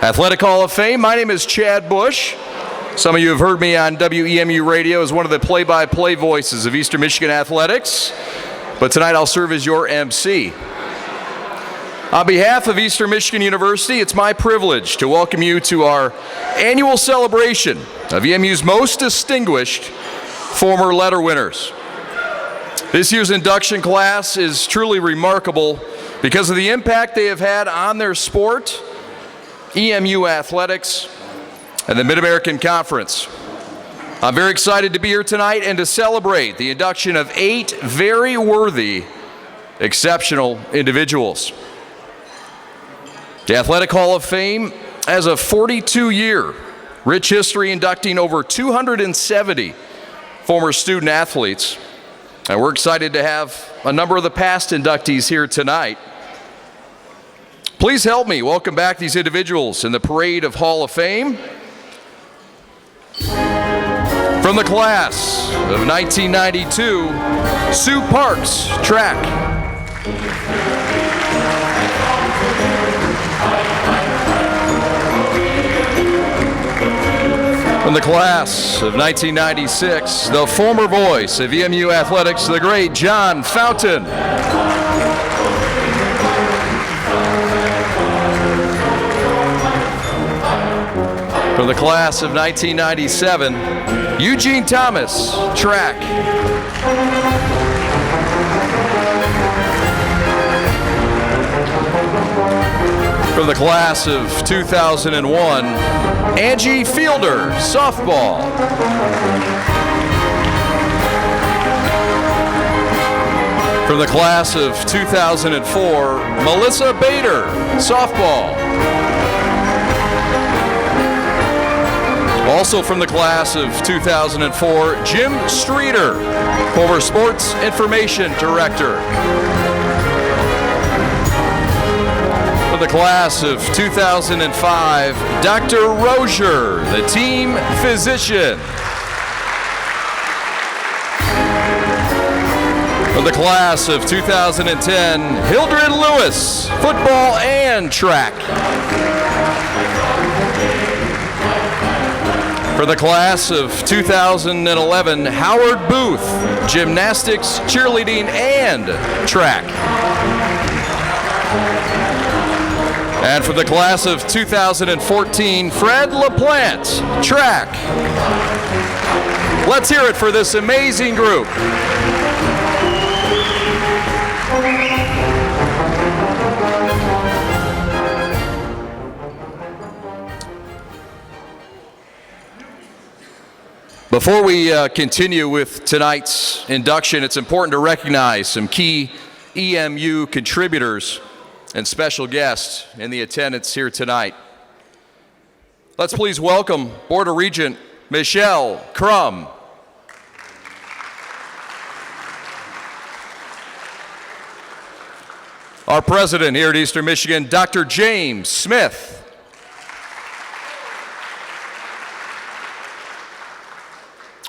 Athletic Hall of Fame, my name is Chad Bush. Some of you have heard me on WEMU radio as one of the play-by-play voices of Eastern Michigan Athletics, but tonight I'll serve as your MC. On behalf of Eastern Michigan University, it's my privilege to welcome you to our annual celebration of EMU's most distinguished former letter winners. This year's induction class is truly remarkable because of the impact they have had on their sport, EMU athletics, and the Mid-American Conference. I'm very excited to be here tonight and to celebrate the induction of 8 very worthy, exceptional individuals. The Athletic Hall of Fame has a 42-year rich history, inducting over 270 former student athletes. And we're excited to have a number of the past inductees here tonight. Please help me welcome back these individuals in the parade of Hall of Fame. From the class of 1992, Sue Parks, track. From the class of 1996, the former voice of EMU athletics, the great John Fountain. From the class of 1997, Eugene Thomas, track. From the class of 2001, Angie Fielder, softball. From the class of 2004, Melissa Bader, softball. Also from the class of 2004, Jim Streeter, former Sports Information Director. From the class of 2005, Dr. Rozier, the team physician. From the class of 2010, Hildred Lewis, football and track. For the class of 2011, Howard Booth, gymnastics, cheerleading, and track. And for the class of 2014, Fred LaPlante, track. Let's hear it for this amazing group. Before we continue with tonight's induction, it's important to recognize some key EMU contributors and special guests in the attendance here tonight. Let's please welcome Board of Regent Michelle Crum. Our president here at Eastern Michigan, Dr. James Smith.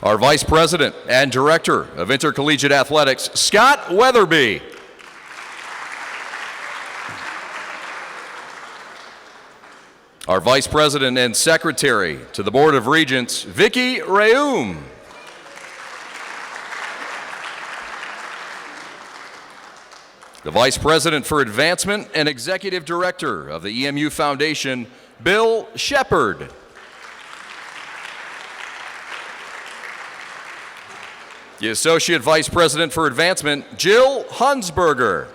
Our Vice President and Director of Intercollegiate Athletics, Scott Weatherby. Our Vice President and Secretary to the Board of Regents, Vicky Reum. The Vice President for Advancement and Executive Director of the EMU Foundation, Bill Shepard. The Associate Vice President for Advancement, Jill Hunsberger.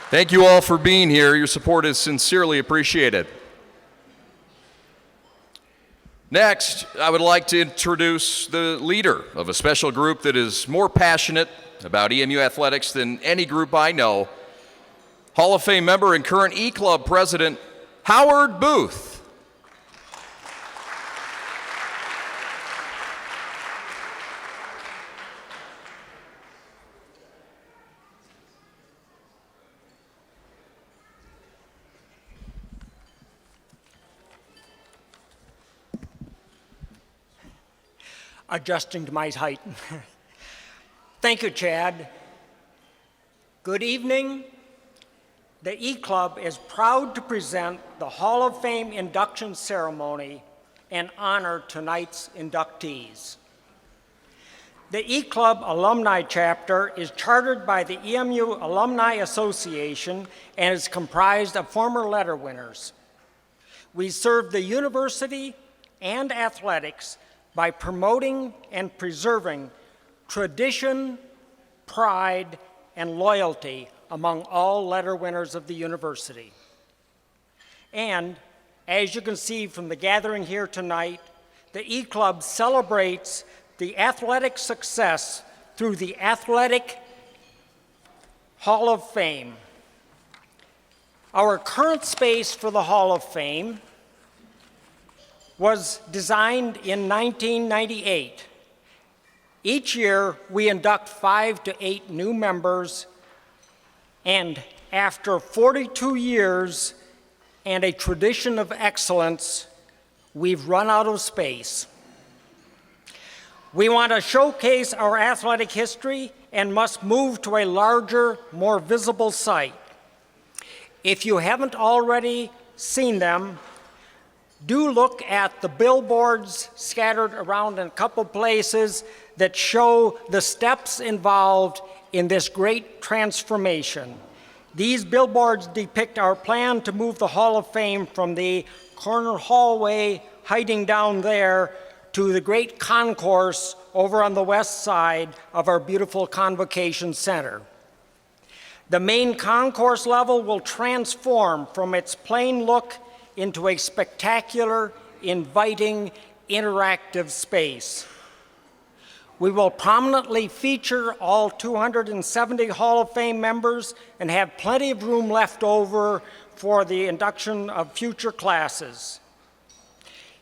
Thank you all for being here. Your support is sincerely appreciated. Next, I would like to introduce the leader of a special group that is more passionate about EMU athletics than any group I know. Hall of Fame member and current E-Club president, Howard Booth. Adjusting to my height. Thank you, Chad. Good evening, The E-Club is proud to present the Hall of Fame induction ceremony and honor tonight's inductees. The E-Club Alumni Chapter is chartered by the EMU Alumni Association and is comprised of former letter winners. We serve the university and athletics by promoting and preserving tradition, pride, and loyalty among all letter winners of the university. And as you can see from the gathering here tonight, the E-Club celebrates the athletic success through the Athletic Hall of Fame. Our current space for the Hall of Fame was designed in 1998. Each year, we induct 5 to 8 new members, and after 42 years and a tradition of excellence, we've run out of space. We want to showcase our athletic history and must move to a larger, more visible site. If you haven't already seen them, do look at the billboards scattered around in a couple places that show the steps involved in this great transformation. These billboards depict our plan to move the Hall of Fame from the corner hallway hiding down there to the great concourse over on the west side of our beautiful Convocation Center. The main concourse level will transform from its plain look into a spectacular, inviting, interactive space. We will prominently feature all 270 Hall of Fame members and have plenty of room left over for the induction of future classes.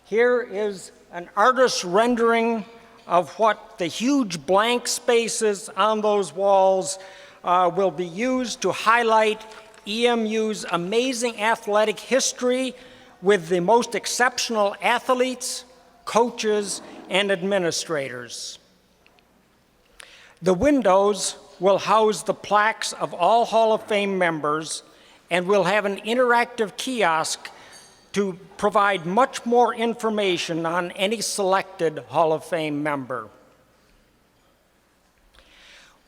Here is an artist's rendering of what the huge blank spaces on those walls will be used to highlight EMU's amazing athletic history with the most exceptional athletes, coaches, and administrators. The windows will house the plaques of all Hall of Fame members, and we'll have an interactive kiosk to provide much more information on any selected Hall of Fame member.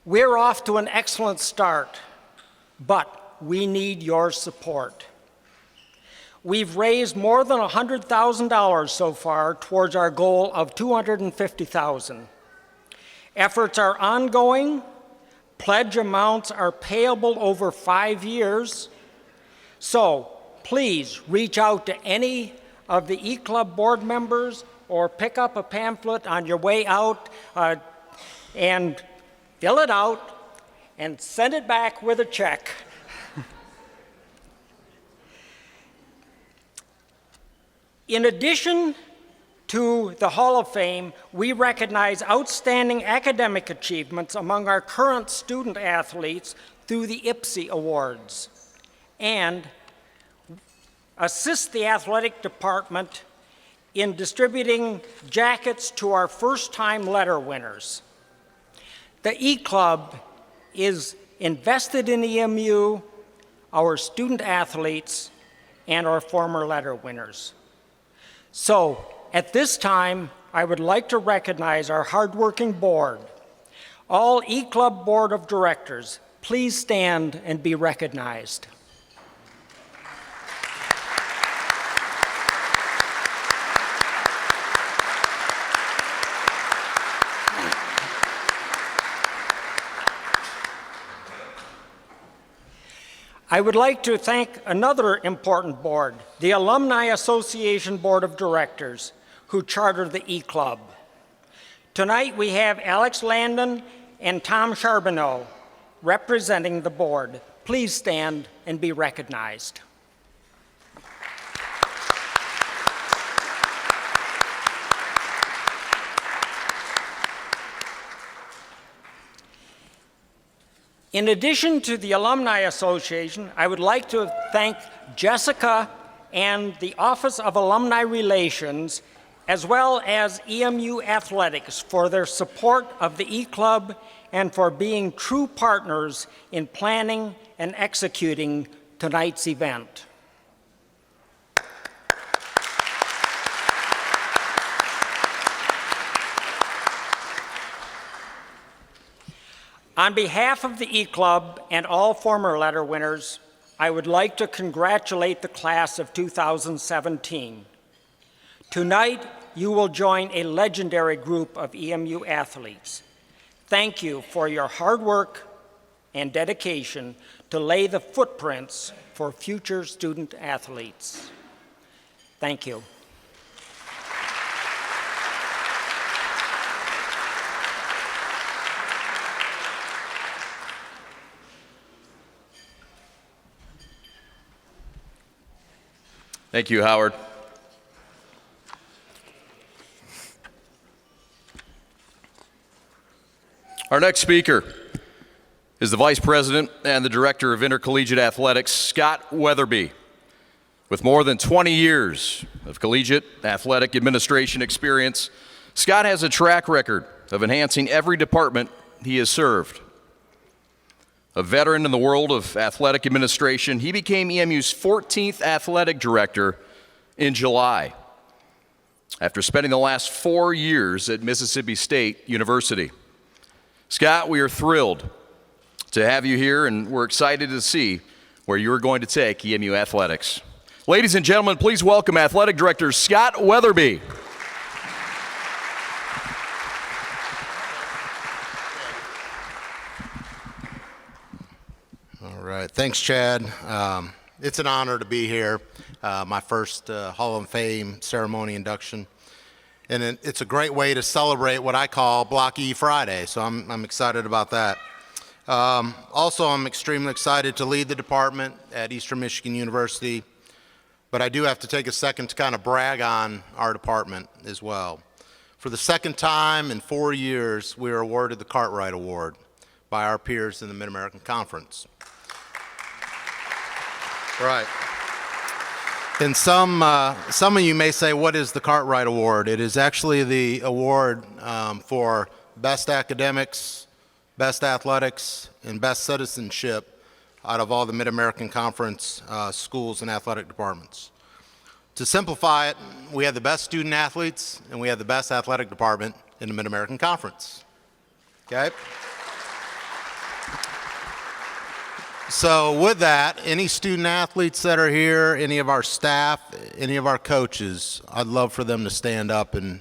We're off to an excellent start, but we need your support. We've raised more than $100,000 so far towards our goal of $250,000. Efforts are ongoing. Pledge amounts are payable over 5 years. So please reach out to any of the E-Club board members or pick up a pamphlet on your way out and fill it out and send it back with a check. In addition to the Hall of Fame, we recognize outstanding academic achievements among our current student athletes through the IPSY Awards and assist the athletic department in distributing jackets to our first-time letter winners. The E-Club is invested in EMU, our student athletes, and our former letter winners. So, at this time, I would like to recognize our hardworking board. All E-Club Board of Directors, please stand and be recognized. I would like to thank another important board, the Alumni Association Board of Directors, who chartered the E-Club. Tonight we have Alex Landon and Tom Charbonneau representing the board. Please stand and be recognized. In addition to the Alumni Association, I would like to thank Jessica and the Office of Alumni Relations, as well as EMU Athletics for their support of the E-Club and for being true partners in planning and executing tonight's event. On behalf of the E-Club and all former letter winners, I would like to congratulate the class of 2017. Tonight, you will join a legendary group of EMU athletes. Thank you for your hard work and dedication to lay the footprints for future student athletes. Thank you. Thank you, Howard. Our next speaker is the Vice President and the Director of Intercollegiate Athletics, Scott Weatherby. With more than 20 years of collegiate athletic administration experience, Scott has a track record of enhancing every department he has served. A veteran in the world of athletic administration, he became EMU's 14th athletic director in July, after spending the last 4 years at Mississippi State University. Scott, we are thrilled to have you here, and we're excited to see where you're going to take EMU athletics. Ladies and gentlemen, please welcome Athletic Director Scott Weatherby. All right, thanks, Chad. It's an honor to be here, my first Hall of Fame ceremony induction. And it's a great way to celebrate what I call Block E Friday, so I'm excited about that. Also, I'm extremely excited to lead the department at Eastern Michigan University, but I do have to take a second to kind of brag on our department as well. For the second time in 4 years, we were awarded the Cartwright Award by our peers in the Mid-American Conference. Right. And some of you may say, what is the Cartwright Award? It is actually the award for best academics, best athletics, and best citizenship out of all the Mid-American Conference schools and athletic departments. To simplify it, we have the best student athletes and we have the best athletic department in the Mid-American Conference. Okay? So with that, any student athletes that are here, any of our staff, any of our coaches, I'd love for them to stand up and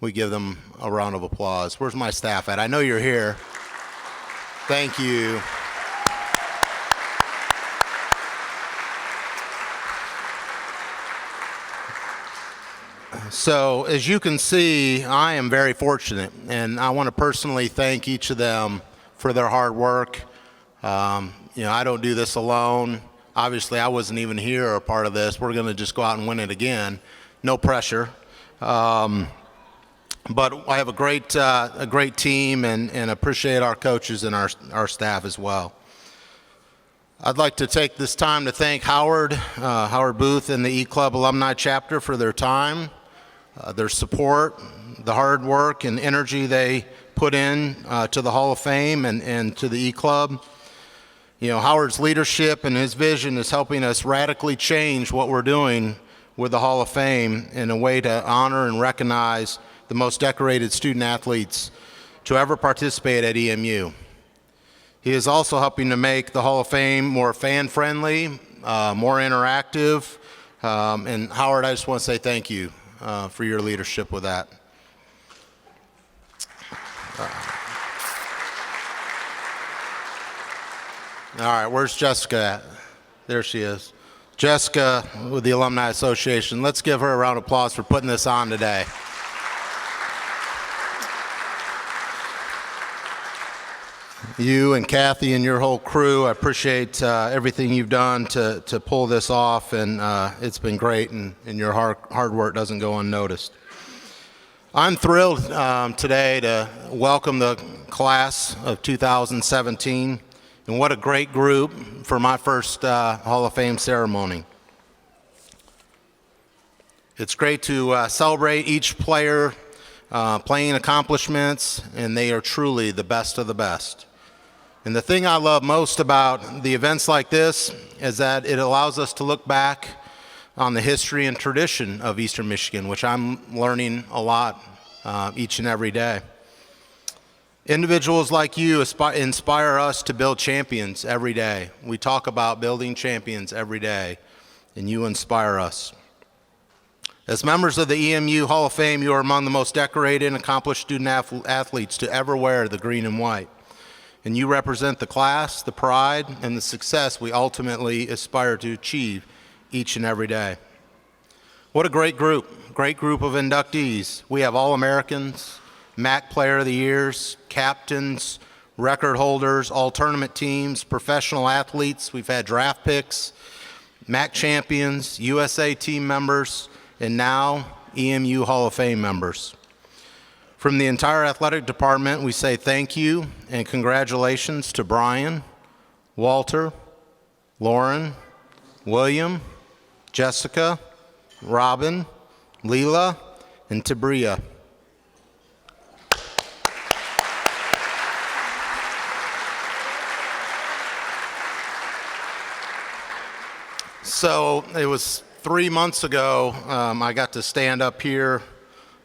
we give them a round of applause. Where's my staff at? I know you're here. Thank you. So as you can see, I am very fortunate, and I want to personally thank each of them for their hard work. You know, I don't do this alone. Obviously, I wasn't even here or a part of this. We're going to just go out and win it again. No pressure. But I have a great team and appreciate our coaches and our staff as well. I'd like to take this time to thank Howard Booth and the E-Club Alumni Chapter for their time, their support, the hard work and energy they put in to the Hall of Fame and to the E-Club. You know, Howard's leadership and his vision is helping us radically change what we're doing with the Hall of Fame in a way to honor and recognize the most decorated student athletes to ever participate at EMU. He is also helping to make the Hall of Fame more fan-friendly, more interactive. And Howard, I just want to say thank you for your leadership with that. All right, where's Jessica at? There she is. Jessica with the Alumni Association. Let's give her a round of applause for putting this on today. You and Kathy and your whole crew, I appreciate everything you've done to pull this off, and it's been great, and your hard work doesn't go unnoticed. I'm thrilled today to welcome the class of 2017. And what a great group for my first Hall of Fame ceremony. It's great to celebrate each player playing accomplishments, and they are truly the best of the best. And the thing I love most about the events like this is that it allows us to look back on the history and tradition of Eastern Michigan, which I'm learning a lot each and every day. Individuals like you inspire us to build champions every day. We talk about building champions every day, and you inspire us. As members of the EMU Hall of Fame, you are among the most decorated and accomplished student athletes to ever wear the green and white. And you represent the class, the pride, and the success we ultimately aspire to achieve each and every day. What a great group of inductees. We have All-Americans, MAC Player of the Years, captains, record holders, all-tournament teams, professional athletes. We've had draft picks, MAC champions, USA team members, and now EMU Hall of Fame members. From the entire athletic department, we say thank you and congratulations to Brian, Walter, Lauren, William, Jessica, Robin, Leela, and Tabria. So it was 3 months ago, I got to stand up here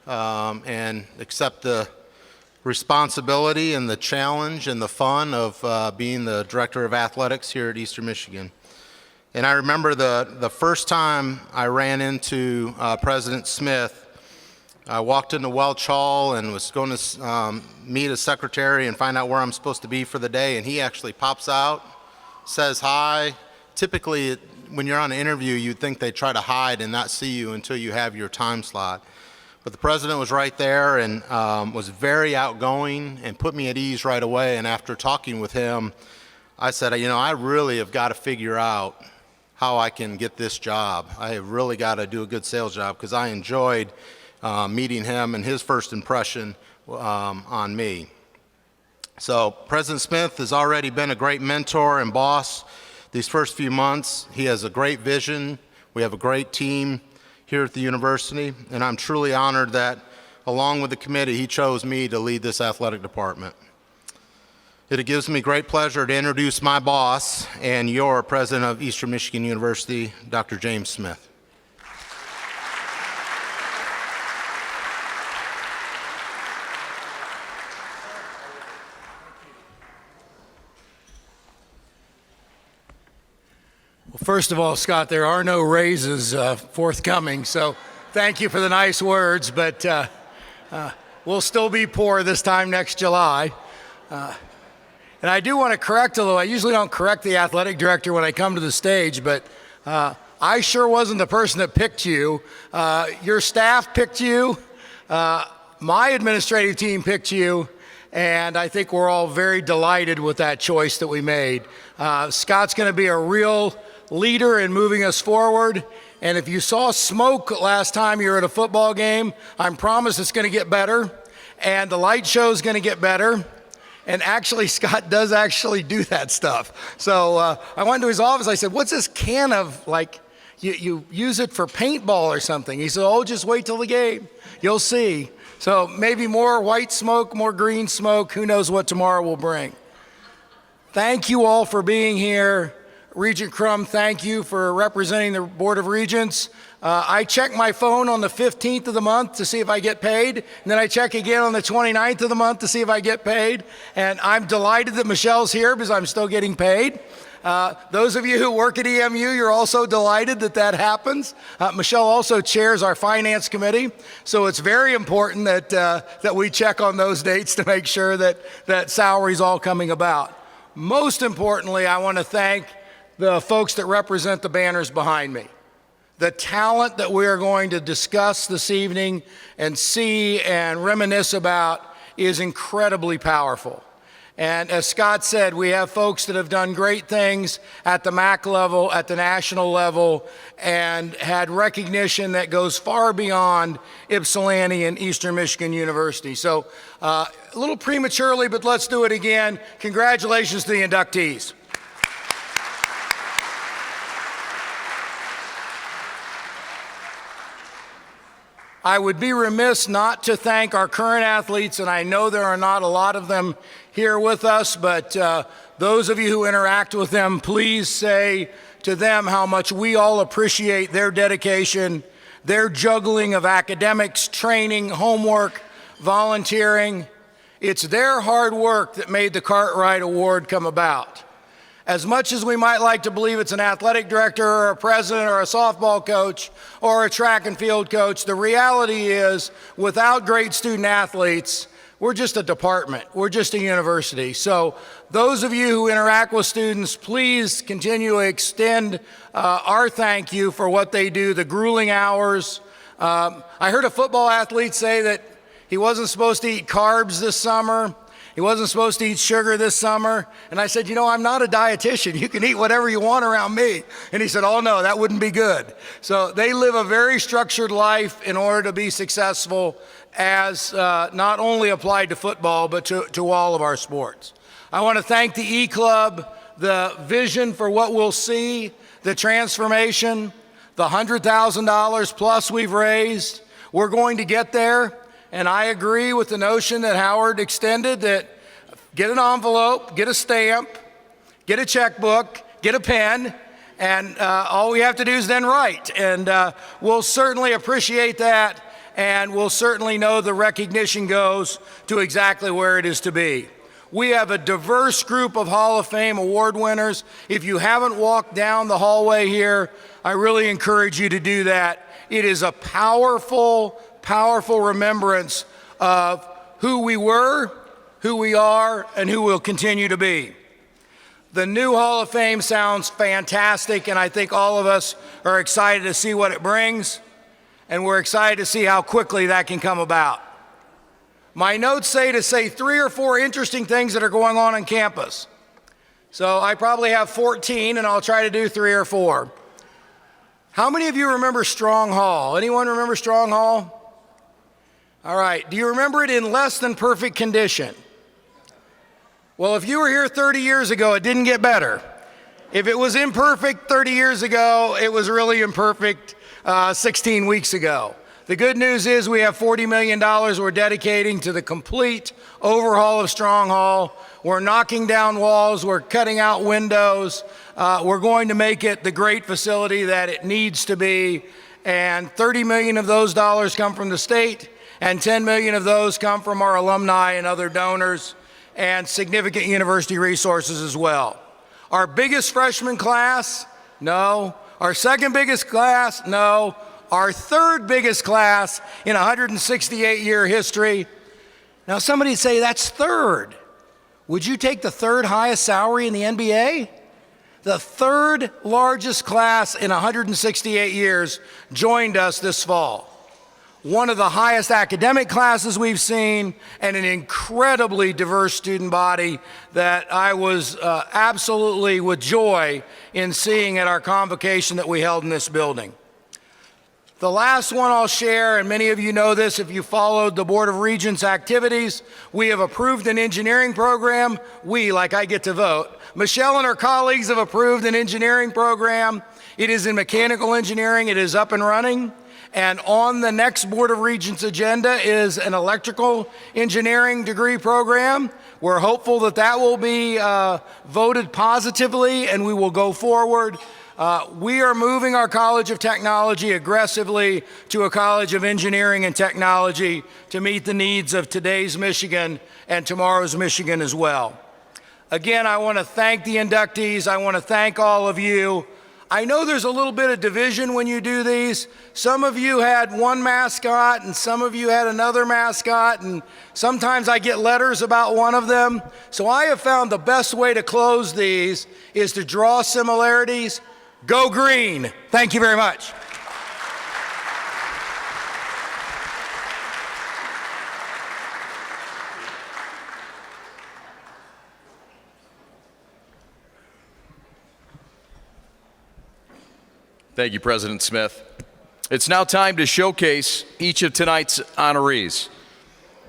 and accept the responsibility and the challenge and the fun of being the Director of Athletics here at Eastern Michigan. And I remember the first time I ran into President Smith. I walked into Welch Hall and was going to meet a secretary and find out where I'm supposed to be for the day, and he actually pops out, says hi. Typically, when you're on an interview, you'd think they try to hide and not see you until you have your time slot. But the president was right there and was very outgoing and put me at ease right away. And after talking with him, I said, I really have got to figure out how I can get this job. I have really got to do a good sales job, because I enjoyed meeting him and his first impression on me. So President Smith has already been a great mentor and boss these first few months. He has a great vision. We have a great team here at the university, and I'm truly honored that, along with the committee, he chose me to lead this athletic department. It gives me great pleasure to introduce my boss and your president of Eastern Michigan University, Dr. James Smith. Well, first of all, Scott, there are no raises forthcoming, so thank you for the nice words, but we'll still be poor this time next July. And I do want to correct, although I usually don't correct the athletic director when I come to the stage, but I sure wasn't the person that picked you. Your staff picked you, my administrative team picked you, and I think we're all very delighted with that choice that we made. Scott's going to be a real leader in moving us forward, and if you saw smoke last time you were at a football game, I promise it's going to get better, and the light show is going to get better. And actually, Scott does actually do that stuff. So I went to his office. I said, what's this can of, like, you use it for paintball or something? He said, oh, just wait till the game. You'll see. So maybe more white smoke, more green smoke. Who knows what tomorrow will bring. Thank you all for being here. Regent Crum, thank you for representing the Board of Regents. I check my phone on the 15th of the month to see if I get paid, and then I check again on the 29th of the month to see if I get paid, and I'm delighted that Michelle's here because I'm still getting paid. Those of you who work at EMU, you're also delighted that that happens. Michelle also chairs our finance committee, so it's very important that we check on those dates to make sure that salary's all coming about. Most importantly, I want to thank the folks that represent the banners behind me. The talent that we are going to discuss this evening and see and reminisce about is incredibly powerful. And as Scott said, we have folks that have done great things at the MAC level, at the national level, and had recognition that goes far beyond Ypsilanti and Eastern Michigan University. So a little prematurely, but let's do it again. Congratulations to the inductees. I would be remiss not to thank our current athletes, and I know there are not a lot of them here with us, but those of you who interact with them, please say to them how much we all appreciate their dedication, their juggling of academics, training, homework, volunteering. It's their hard work that made the Cartwright Award come about. As much as we might like to believe it's an athletic director or a president or a softball coach or a track and field coach, the reality is without great student athletes, we're just a department. We're just a university. So those of you who interact with students, please continue to extend our thank you for what they do, the grueling hours. I heard a football athlete say that he wasn't supposed to eat carbs this summer. He wasn't supposed to eat sugar this summer. And I said, you know, I'm not a dietitian. You can eat whatever you want around me. And he said, oh no, that wouldn't be good. So they live a very structured life in order to be successful, as not only applied to football, but to all of our sports. I want to thank the E-Club, the vision for what we'll see, the transformation, the $100,000 plus we've raised. We're going to get there. And I agree with the notion that Howard extended, that get an envelope, get a stamp, get a checkbook, get a pen, and all we have to do is then write. And we'll certainly appreciate that, and we'll certainly know the recognition goes to exactly where it is to be. We have a diverse group of Hall of Fame award winners. If you haven't walked down the hallway here, I really encourage you to do that. It is a powerful remembrance of who we were, who we are, and who we'll continue to be. The new Hall of Fame sounds fantastic, and I think all of us are excited to see what it brings, and we're excited to see how quickly that can come about. My notes say to say 3 or 4 interesting things that are going on campus. So I probably have 14, and I'll try to do 3 or 4. How many of you remember Strong Hall? Anyone remember Strong Hall? All right, do you remember it in less than perfect condition? Well, if you were here 30 years ago, it didn't get better. If it was imperfect 30 years ago, it was really imperfect 16 weeks ago. The good news is we have $40 million we're dedicating to the complete overhaul of Strong Hall. We're knocking down walls, we're cutting out windows, we're going to make it the great facility that it needs to be, and $30 million of those dollars come from the state, and $10 million of those come from our alumni and other donors, and significant university resources as well. Our biggest freshman class? No. Our second biggest class? No. Our third biggest class in 168-year history. Now somebody say, that's third. Would you take the third highest salary in the NBA? The third largest class in 168 years joined us this fall. One of the highest academic classes we've seen, and an incredibly diverse student body that I was absolutely with joy in seeing at our convocation that we held in this building. The last one I'll share, and many of you know this if you followed the Board of Regents activities, we have approved an engineering program. We, like I get to vote. Michelle and her colleagues have approved an engineering program. It is in mechanical engineering. It is up and running. And on the next Board of Regents agenda is an electrical engineering degree program. We're hopeful that that will be voted positively and we will go forward. We are moving our College of Technology aggressively to a College of Engineering and Technology to meet the needs of today's Michigan and tomorrow's Michigan as well. Again, I want to thank the inductees. I want to thank all of you. I know there's a little bit of division when you do these. Some of you had one mascot and some of you had another mascot, and sometimes I get letters about one of them. So I have found the best way to close these is to draw similarities. Go green. Thank you very much. Thank you, President Smith. It's now time to showcase each of tonight's honorees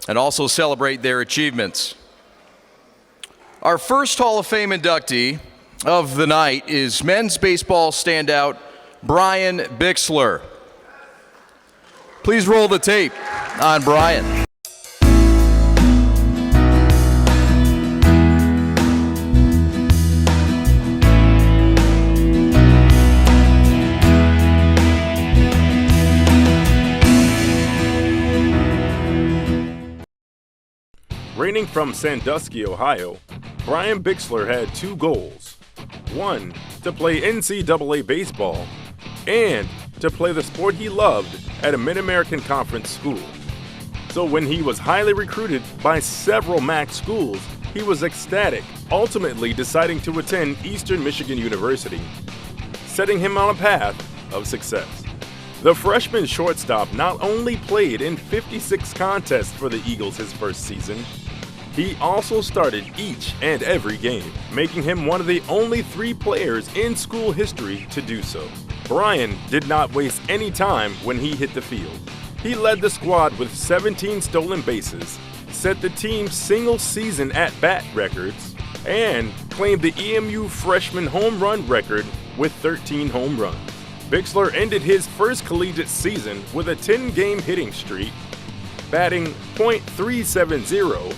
and also celebrate their achievements. Our first Hall of Fame inductee of the night is men's baseball standout Brian Bixler. Please roll the tape on Brian. Reigning from Sandusky, Ohio, Brian Bixler had two goals. One, to play NCAA baseball, and to play the sport he loved at a Mid-American Conference school. So when he was highly recruited by several MAC schools, he was ecstatic, ultimately deciding to attend Eastern Michigan University, setting him on a path of success. The freshman shortstop not only played in 56 contests for the Eagles his first season, he also started each and every game, making him one of the only 3 players in school history to do so. Brian did not waste any time when he hit the field. He led the squad with 17 stolen bases, set the team's single-season at-bat records, and claimed the EMU freshman home run record with 13 home runs. Bixler ended his first collegiate season with a 10-game hitting streak, batting .370,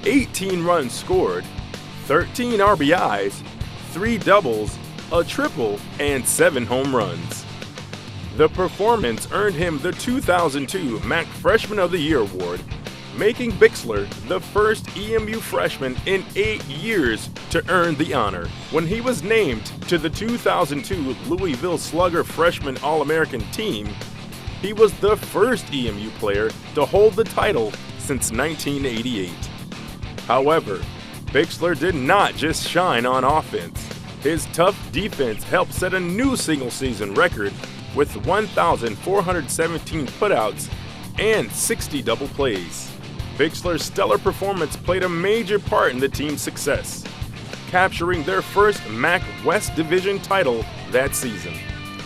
18 runs scored, 13 RBIs, 3 doubles, a triple, and 7 home runs. The performance earned him the 2002 MAC Freshman of the Year award, making Bixler the first EMU freshman in 8 years to earn the honor. When he was named to the 2002 Louisville Slugger Freshman All-American team, he was the first EMU player to hold the title since 1988. However, Bixler did not just shine on offense. His tough defense helped set a new single-season record with 1,417 putouts and 60 double plays. Bixler's stellar performance played a major part in the team's success, capturing their first MAC West Division title that season,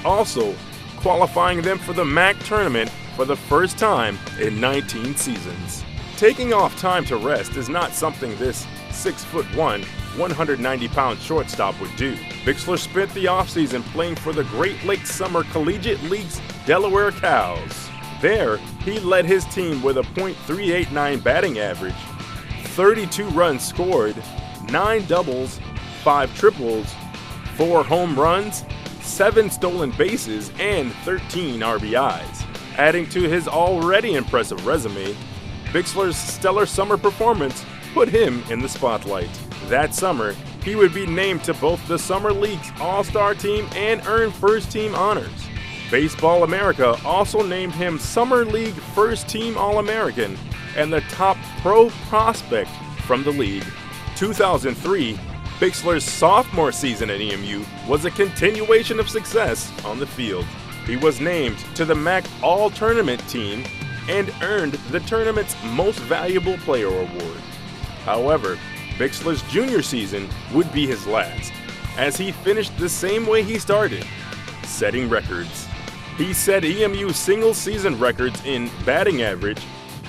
also qualifying them for the MAC tournament for the first time in 19 seasons. Taking off time to rest is not something this 6'1", 190-pound shortstop would do. Bixler spent the offseason playing for the Great Lakes Summer Collegiate League's Delaware Cows. There, he led his team with a .389 batting average, 32 runs scored, 9 doubles, 5 triples, 4 home runs, 7 stolen bases, and 13 RBIs. Adding to his already impressive resume, Bixler's stellar summer performance put him in the spotlight. That summer, he would be named to both the Summer League's All-Star team and earn first-team honors. Baseball America also named him Summer League First-Team All-American and the top pro prospect from the league. 2003, Bixler's sophomore season at EMU was a continuation of success on the field. He was named to the MAC All-Tournament team and earned the tournament's Most Valuable Player award. However, Bixler's junior season would be his last, as he finished the same way he started, setting records. He set EMU single-season records in batting average,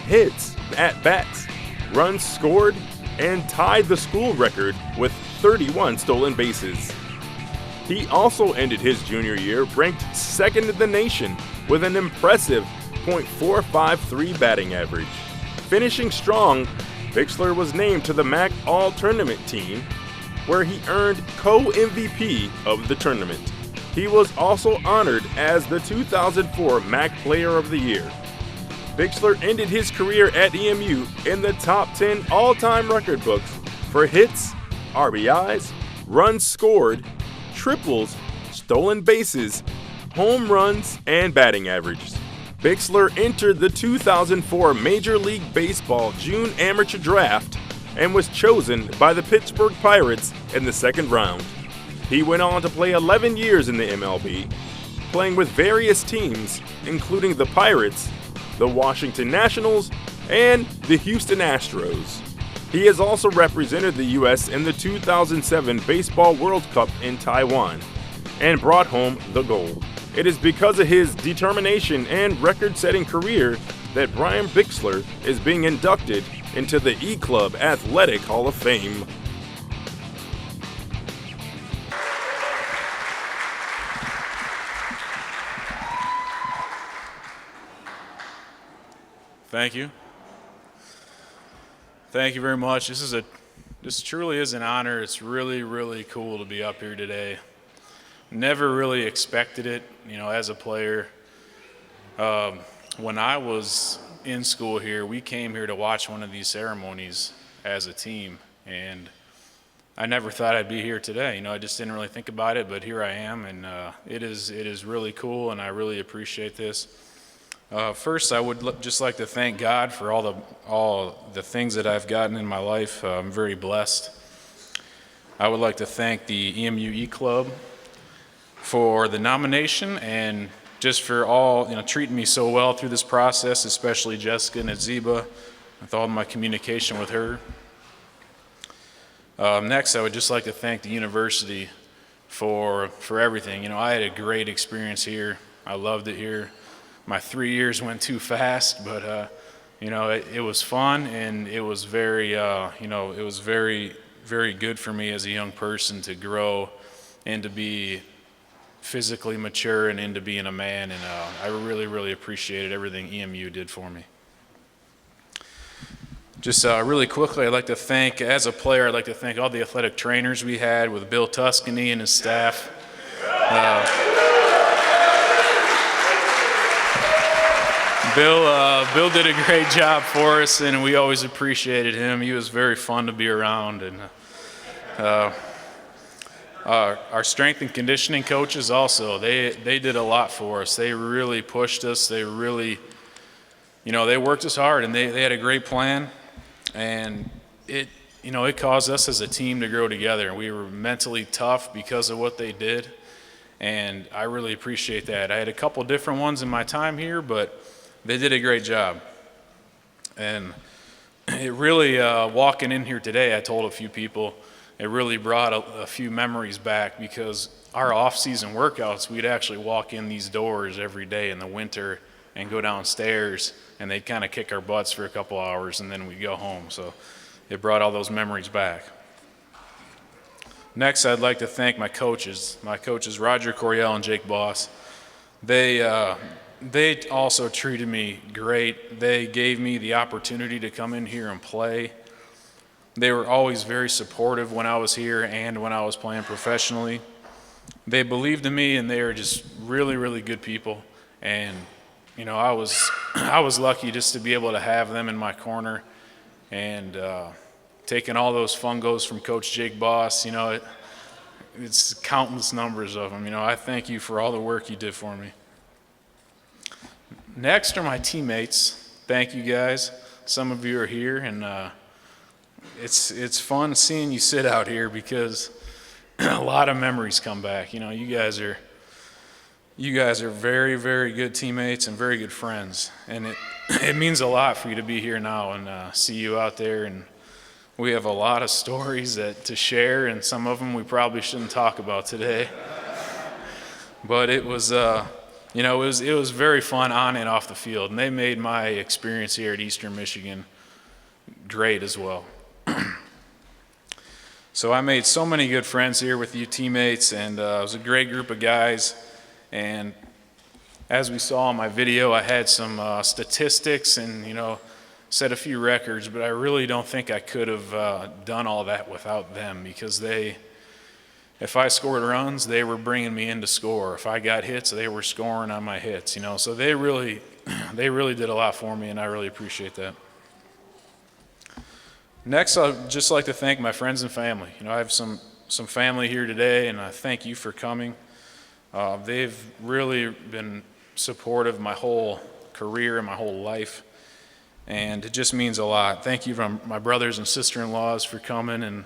hits, at-bats, runs scored, and tied the school record with 31 stolen bases. He also ended his junior year ranked second in the nation with an impressive .453 batting average. Finishing strong, Bixler was named to the MAC All-Tournament team, where he earned co-MVP of the tournament. He was also honored as the 2004 MAC Player of the Year. Bixler ended his career at EMU in the top 10 all-time record books for hits, RBIs, runs scored, triples, stolen bases, home runs, and batting averages. Bixler entered the 2004 Major League Baseball June Amateur Draft and was chosen by the Pittsburgh Pirates in the second round. He went on to play 11 years in the MLB, playing with various teams, including the Pirates, the Washington Nationals, and the Houston Astros. He has also represented the U.S. in the 2007 Baseball World Cup in Taiwan and brought home the gold. It is because of his determination and record-setting career that Brian Bixler is being inducted into the E-Club Athletic Hall of Fame. Thank you. Thank you very much. This truly is an honor. It's really, really cool to be up here today. Never really expected it, as a player. When I was in school here, we came here to watch one of these ceremonies as a team, and I never thought I'd be here today. I just didn't really think about it, but here I am, and it is really cool, and I really appreciate this. First, I would just like to thank God for all the things that I've gotten in my life. I'm very blessed. I would like to thank the EMU Club for the nomination and just for all treating me so well through this process, especially Jessica and Aziba, with all my communication with her. Next, I would just like to thank the university for everything. I had a great experience here. I loved it here. My 3 years went too fast, but it was fun, and it was very very good for me as a young person to grow and to be physically mature and into being a man, and I really appreciated everything EMU did for me. Just really quickly, I'd like to thank, as a player, I'd like to thank all the athletic trainers we had with Bill Tuscany and his staff. Bill did a great job for us, and we always appreciated him. He was very fun to be around, and our strength and conditioning coaches also, they did a lot for us. They really pushed us. They really, they worked us hard, and they had a great plan, and it caused us as a team to grow together. We were mentally tough because of what they did, and I really appreciate that. I had a couple different ones in my time here, but they did a great job. And it really, walking in here today, I told a few people, it really brought a few memories back, because our off-season workouts, we'd actually walk in these doors every day in the winter and go downstairs, and they'd kind of kick our butts for a couple hours, and then we'd go home. So it brought all those memories back. Next, I'd like to thank my coaches Roger Coriel and Jake Boss. They also treated me great. They gave me the opportunity to come in here and play. They were always very supportive when I was here and when I was playing professionally. They believed in me, and they were just really good people. And I was lucky just to be able to have them in my corner, and taking all those fungos from Coach Jake Boss. It's countless numbers of them. I thank you for all the work you did for me. Next are my teammates. Thank you guys. Some of you are here, and it's fun seeing you sit out here, because a lot of memories come back. You guys are very good teammates and very good friends, and it means a lot for you to be here now and see you out there. And we have a lot of stories to share, and some of them we probably shouldn't talk about today. But it was it was very fun on and off the field, and they made my experience here at Eastern Michigan great as well. So I made so many good friends here with you teammates, and it was a great group of guys. And as we saw in my video, I had some statistics and set a few records, but I really don't think I could have done all that without them, because if I scored runs, they were bringing me in to score. If I got hits, they were scoring on my hits. So they really did a lot for me, and I really appreciate that. Next, I'd just like to thank my friends and family. I have some family here today, and I thank you for coming. They've really been supportive my whole career and my whole life, and it just means a lot. Thank you from my brothers and sister-in-laws for coming, and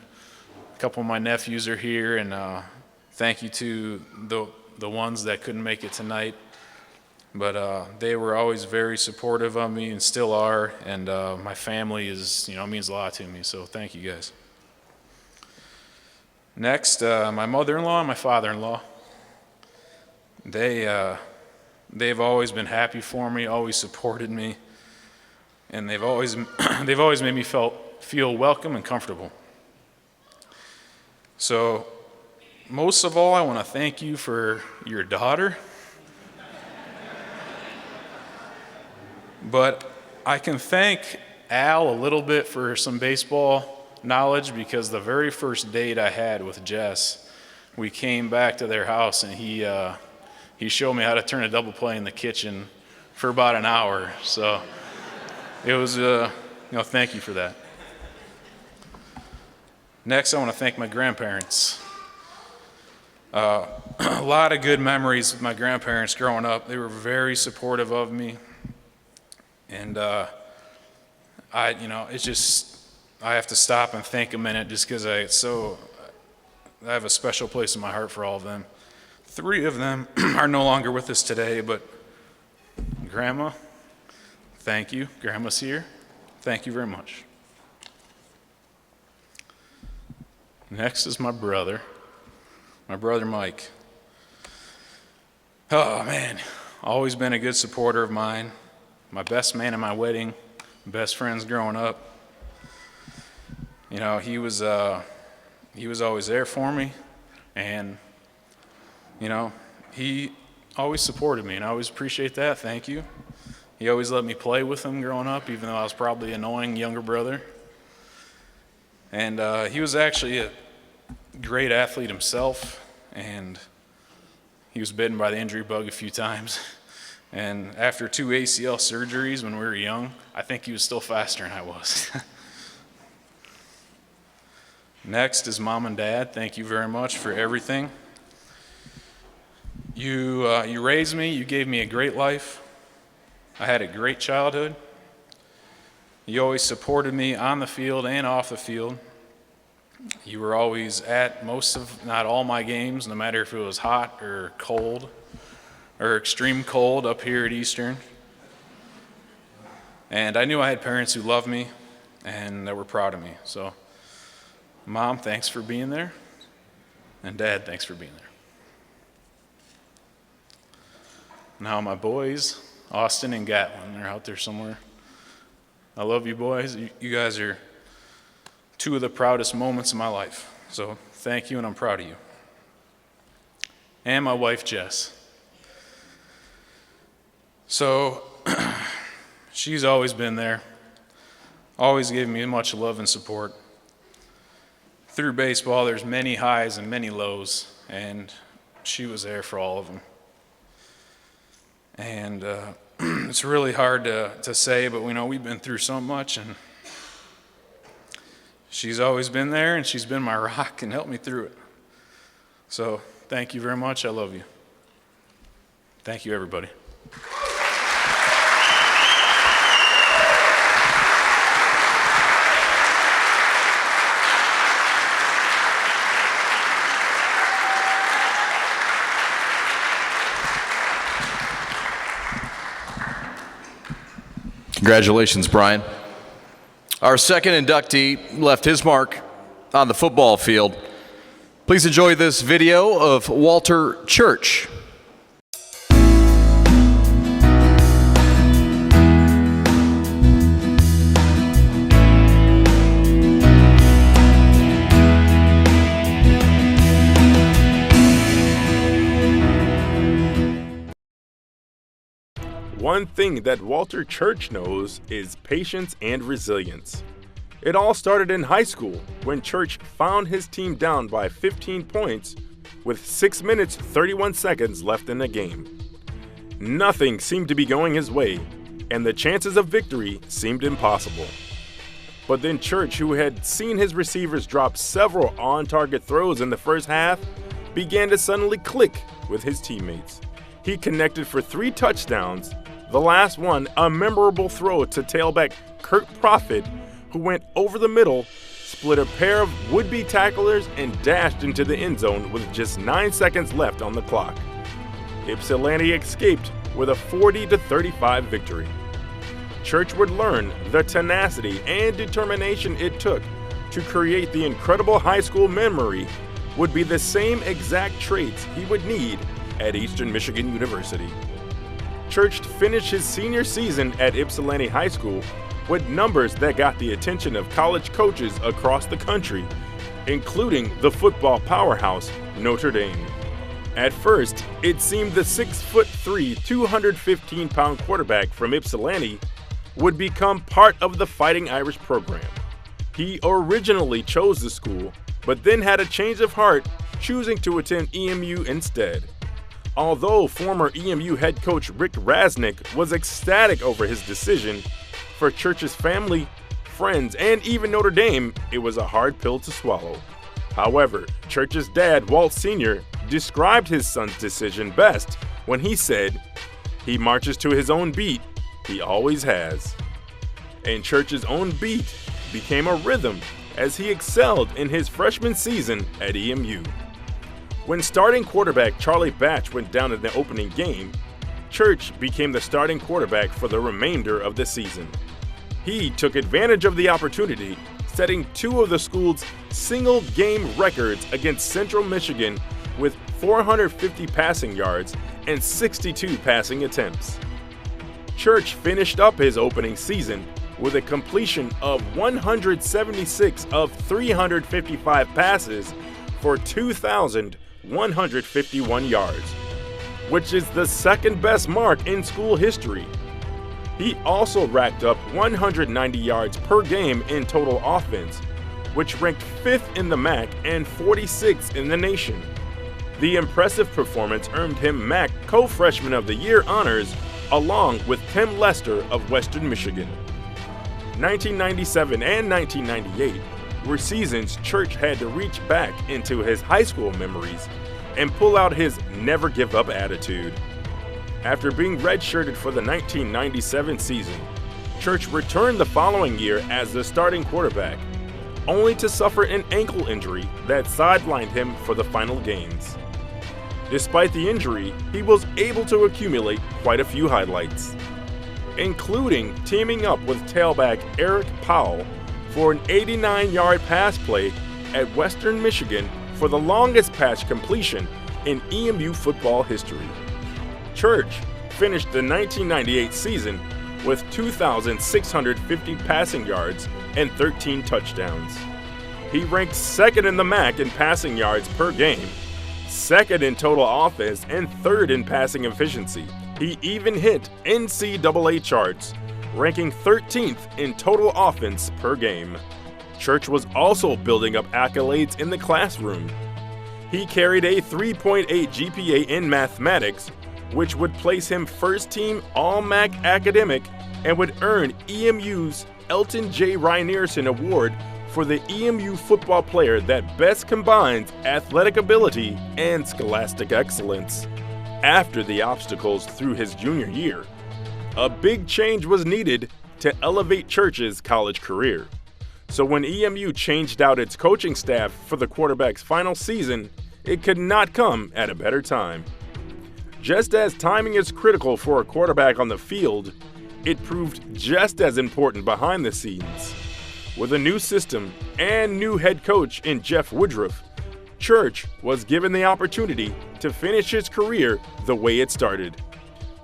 a couple of my nephews are here, and thank you to the ones that couldn't make it tonight. But they were always very supportive of me and still are, and my family means a lot to me, so thank you guys. Next, my mother-in-law and my father-in-law. They've always been happy for me, always supported me, and they've always made me feel welcome and comfortable. So most of all, I want to thank you for your daughter. But I can thank Al a little bit for some baseball knowledge, because the very first date I had with Jess, we came back to their house and he showed me how to turn a double play in the kitchen for about an hour. So it was, thank you for that. Next, I want to thank my grandparents. A lot of good memories with my grandparents growing up. They were very supportive of me. And I have to stop and think a minute, just because I have a special place in my heart for all of them. 3 of them are no longer with us today, but Grandma, thank you. Grandma's here. Thank you very much. Next is my brother Mike. Oh man, always been a good supporter of mine. My best man at my wedding, best friends growing up. He was always there for me, and he always supported me, and I always appreciate that. Thank you. He always let me play with him growing up, even though I was probably an annoying younger brother. And he was actually a great athlete himself, and he was bitten by the injury bug a few times. And after 2 ACL surgeries when we were young, I think he was still faster than I was. Next is Mom and Dad. Thank you very much for everything. You raised me. You gave me a great life. I had a great childhood. You always supported me on the field and off the field. You were always at most of, not all my games, no matter if it was hot or cold or extreme cold up here at Eastern. And I knew I had parents who loved me and that were proud of me. So, Mom, thanks for being there. And Dad, thanks for being there. Now my boys, Austin and Gatlin, they're out there somewhere. I love you boys. You guys are 2 of the proudest moments of my life. So thank you, and I'm proud of you. And my wife, Jess. So she's always been there, always gave me much love and support. Through baseball, there's many highs and many lows, and she was there for all of them. And it's really hard to say, but we've been through so much, and she's always been there, and she's been my rock and helped me through it. So thank you very much. I love you. Thank you, everybody. Congratulations, Brian. Our second inductee left his mark on the football field. Please enjoy this video of Walter Church. One thing that Walter Church knows is patience and resilience. It all started in high school when Church found his team down by 15 points with 6 minutes 31 seconds left in the game. Nothing seemed to be going his way, and the chances of victory seemed impossible. But then Church, who had seen his receivers drop several on-target throws in the first half, began to suddenly click with his teammates. He connected for 3 touchdowns. The last one, a memorable throw to tailback Kurt Profit, who went over the middle, split a pair of would-be tacklers, and dashed into the end zone with just 9 seconds left on the clock. Ypsilanti escaped with a 40-35 victory. Church would learn the tenacity and determination it took to create the incredible high school memory would be the same exact traits he would need at Eastern Michigan University. Church finished his senior season at Ypsilanti High School with numbers that got the attention of college coaches across the country, including the football powerhouse Notre Dame. At first, it seemed the 6'3", 215-pound quarterback from Ypsilanti would become part of the Fighting Irish program. He originally chose the school, but then had a change of heart, choosing to attend EMU instead. Although former EMU head coach Rick Rasnick was ecstatic over his decision, for Church's family, friends, and even Notre Dame, it was a hard pill to swallow. However, Church's dad, Walt Sr., described his son's decision best when he said, "He marches to his own beat, he always has." And Church's own beat became a rhythm as he excelled in his freshman season at EMU. When starting quarterback Charlie Batch went down in the opening game, Church became the starting quarterback for the remainder of the season. He took advantage of the opportunity, setting two of the school's single-game records against Central Michigan with 450 passing yards and 62 passing attempts. Church finished up his opening season with a completion of 176 of 355 passes for 2,151 yards, which is the second best mark in school history. He also racked up 190 yards per game in total offense, which ranked 5th in the MAC and 46th in the nation. The impressive performance earned him MAC Co-Freshman of the Year honors along with Tim Lester of Western Michigan. 1997 and 1998 were seasons Church had to reach back into his high school memories and pull out his never give up attitude. After being redshirted for the 1997 season, Church returned the following year as the starting quarterback, only to suffer an ankle injury that sidelined him for the final games. Despite the injury, he was able to accumulate quite a few highlights, including teaming up with tailback Eric Powell for an 89-yard pass play at Western Michigan for the longest pass completion in EMU football history. Church finished the 1998 season with 2,650 passing yards and 13 touchdowns. He ranked second in the MAC in passing yards per game, second in total offense, and third in passing efficiency. He even hit NCAA charts, ranking 13th in total offense per game. Church was also building up accolades in the classroom. He carried a 3.8 GPA in mathematics, which would place him first-team All-MAC academic and would earn EMU's Elton J. Rynearson Award for the EMU football player that best combines athletic ability and scholastic excellence. After the obstacles through his junior year, a big change was needed to elevate Church's college career. So when EMU changed out its coaching staff for the quarterback's final season, it could not come at a better time. Just as timing is critical for a quarterback on the field, it proved just as important behind the scenes. With a new system and new head coach in Jeff Woodruff, Church was given the opportunity to finish his career the way it started.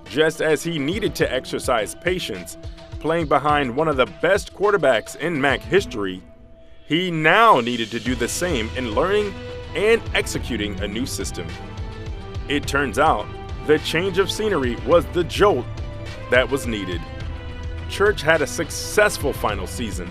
Just as he needed to exercise patience, playing behind one of the best quarterbacks in MAC history, he now needed to do the same in learning and executing a new system. It turns out, the change of scenery was the jolt that was needed. Church had a successful final season,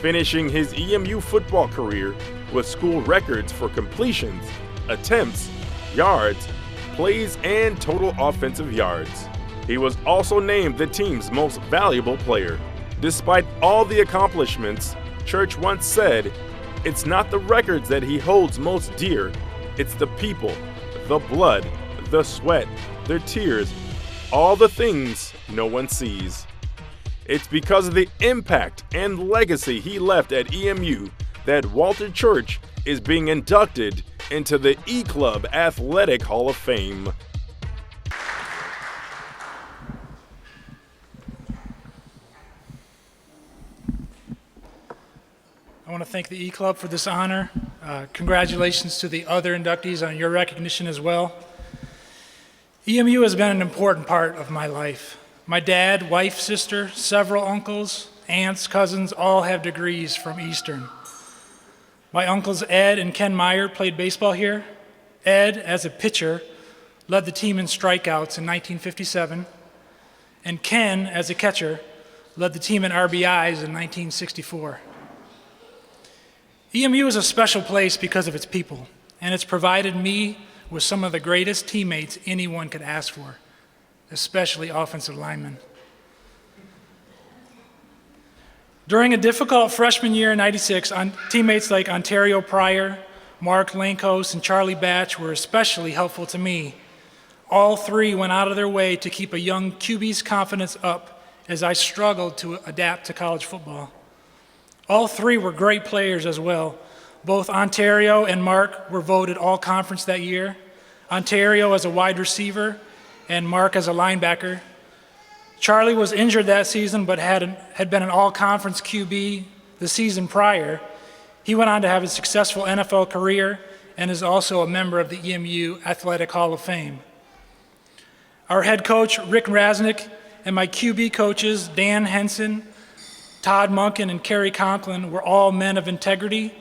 finishing his EMU football career with school records for completions, attempts, yards, plays, and total offensive yards. He was also named the team's most valuable player. Despite all the accomplishments, Church once said, "It's not the records that he holds most dear, it's the people, the blood, the sweat, their tears, all the things no one sees." It's because of the impact and legacy he left at EMU that Walter Church is being inducted into the E-Club Athletic Hall of Fame. I want to thank the E-Club for this honor. Congratulations to the other inductees on your recognition as well. EMU has been an important part of my life. My dad, wife, sister, several uncles, aunts, cousins all have degrees from Eastern. My uncles Ed and Ken Meyer played baseball here. Ed, as a pitcher, led the team in strikeouts in 1957, and Ken, as a catcher, led the team in RBIs in 1964. EMU is a special place because of its people, and it's provided me with some of the greatest teammates anyone could ask for, especially offensive linemen. During a difficult freshman year in '96, teammates like Ontario Pryor, Mark Lankos, and Charlie Batch were especially helpful to me. All three went out of their way to keep a young QB's confidence up as I struggled to adapt to college football. All three were great players as well. Both Ontario and Mark were voted all-conference that year. Ontario as a wide receiver and Mark as a linebacker. Charlie was injured that season but had been an all-conference QB the season prior. He went on to have a successful NFL career and is also a member of the EMU Athletic Hall of Fame. Our head coach, Rick Rasnick, and my QB coaches, Dan Henson, Todd Munkin, and Kerry Conklin, were all men of integrity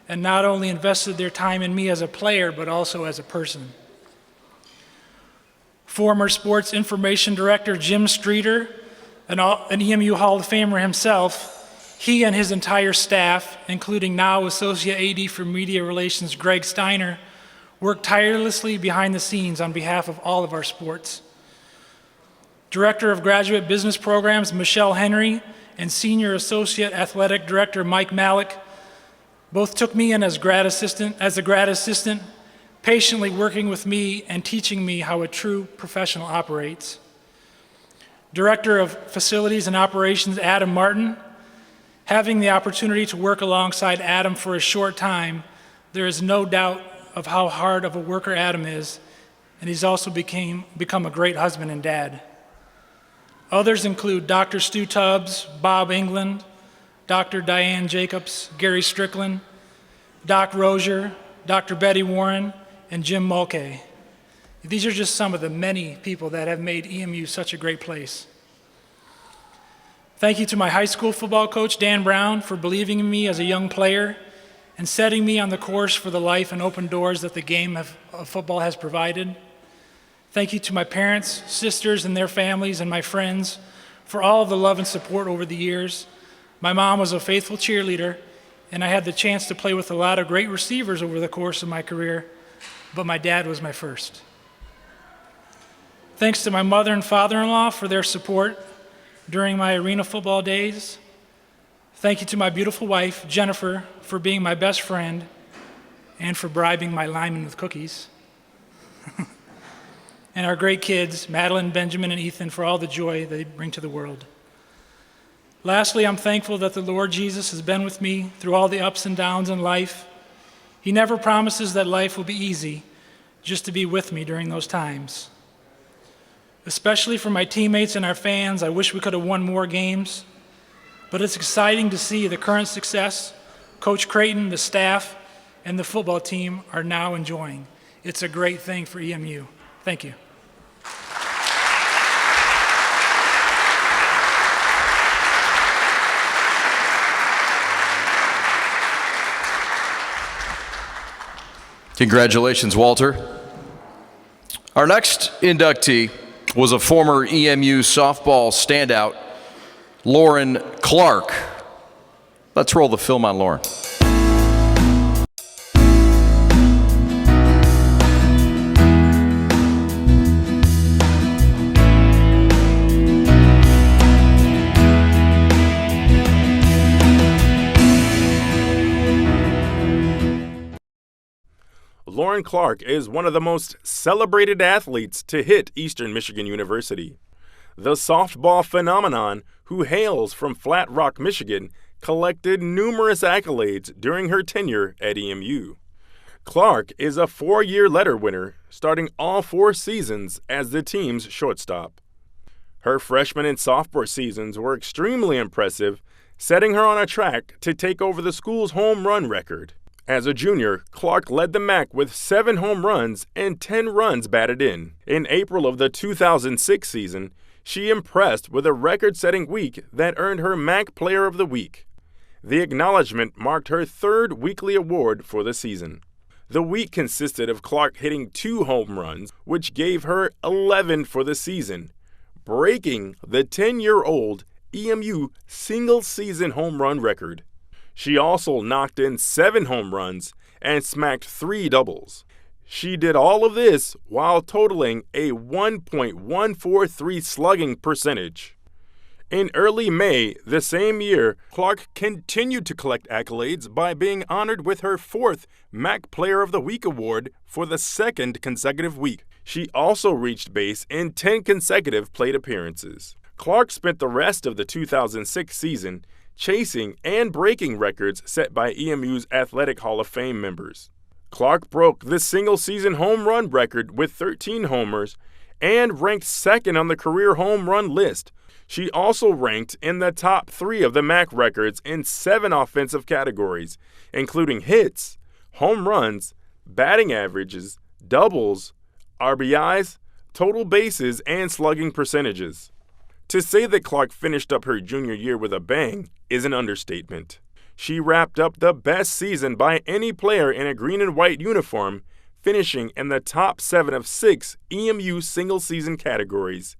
and not only invested their time in me as a player, but also as a person. Former sports information director Jim Streeter, an EMU Hall of Famer himself, he and his entire staff, including now Associate AD for Media Relations Greg Steiner, worked tirelessly behind the scenes on behalf of all of our sports. Director of Graduate Business Programs Michelle Henry and Senior Associate Athletic Director Mike Malik both took me in as a grad assistant, patiently working with me and teaching me how a true professional operates. Director of Facilities and Operations Adam Martin. Having the opportunity to work alongside Adam for a short time, there is no doubt of how hard of a worker Adam is, and he's also become a great husband and dad. Others include Dr. Stu Tubbs, Bob England, Dr. Diane Jacobs, Gary Strickland, Doc Rozier, Dr. Betty Warren, and Jim Mulcahy. These are just some of the many people that have made EMU such a great place. Thank you to my high school football coach, Dan Brown, for believing in me as a young player and setting me on the course for the life and open doors that the game of football has provided. Thank you to my parents, sisters, and their families, and my friends for all of the love and support over the years. My mom was a faithful cheerleader, and I had the chance to play with a lot of great receivers over the course of my career, but my dad was my first. Thanks to my mother and father-in-law for their support during my arena football days. Thank you to my beautiful wife, Jennifer, for being my best friend and for bribing my linemen with cookies. And our great kids, Madeline, Benjamin, and Ethan, for all the joy they bring to the world. Lastly, I'm thankful that the Lord Jesus has been with me through all the ups and downs in life. He never promises that life will be easy, just to be with me during those times. Especially for my teammates and our fans, I wish we could have won more games, but it's exciting to see the current success Coach Creighton, the staff, and the football team are now enjoying. It's a great thing for EMU. Thank you. Congratulations, Walter. Our next inductee was a former EMU softball standout, Lauren Clark. Let's roll the film on Lauren. Lauren Clark is one of the most celebrated athletes to hit Eastern Michigan University. The softball phenomenon, who hails from Flat Rock, Michigan, collected numerous accolades during her tenure at EMU. Clark is a 4-year letter winner, starting all 4 seasons as the team's shortstop. Her freshman and sophomore seasons were extremely impressive, setting her on a track to take over the school's home run record. As a junior, Clark led the MAC with 7 home runs and 10 runs batted in. In April of the 2006 season, she impressed with a record-setting week that earned her MAC Player of the Week. The acknowledgement marked her 3rd weekly award for the season. The week consisted of Clark hitting 2 home runs, which gave her 11 for the season, breaking the 10-year-old EMU single-season home run record. She also knocked in 7 home runs and smacked 3 doubles. She did all of this while totaling a 1.143 slugging percentage. In early May the same year, Clark continued to collect accolades by being honored with her 4th MAC Player of the Week award for the 2nd consecutive week. She also reached base in 10 consecutive plate appearances. Clark spent the rest of the 2006 season chasing and breaking records set by EMU's Athletic Hall of Fame members. Clark broke the single-season home run record with 13 homers and ranked 2nd on the career home run list. She also ranked in the top 3 of the MAC records in 7 offensive categories, including hits, home runs, batting averages, doubles, RBIs, total bases, and slugging percentages. To say that Clark finished up her junior year with a bang is an understatement. She wrapped up the best season by any player in a green and white uniform, finishing in the top 7 of 6 EMU single-season categories,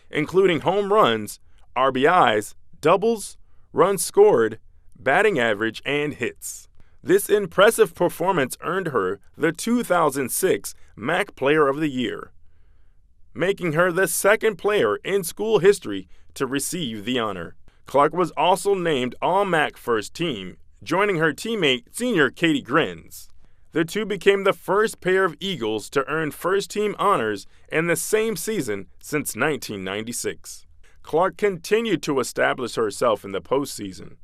including home runs, RBIs, doubles, runs scored, batting average, and hits. This impressive performance earned her the 2006 MAC Player of the Year, making her the 2nd player in school history to receive the honor. Clark was also named All-MAC First Team, joining her teammate senior Katie Grins. The two became the first pair of Eagles to earn first-team honors in the same season since 1996. Clark continued to establish herself in the postseason,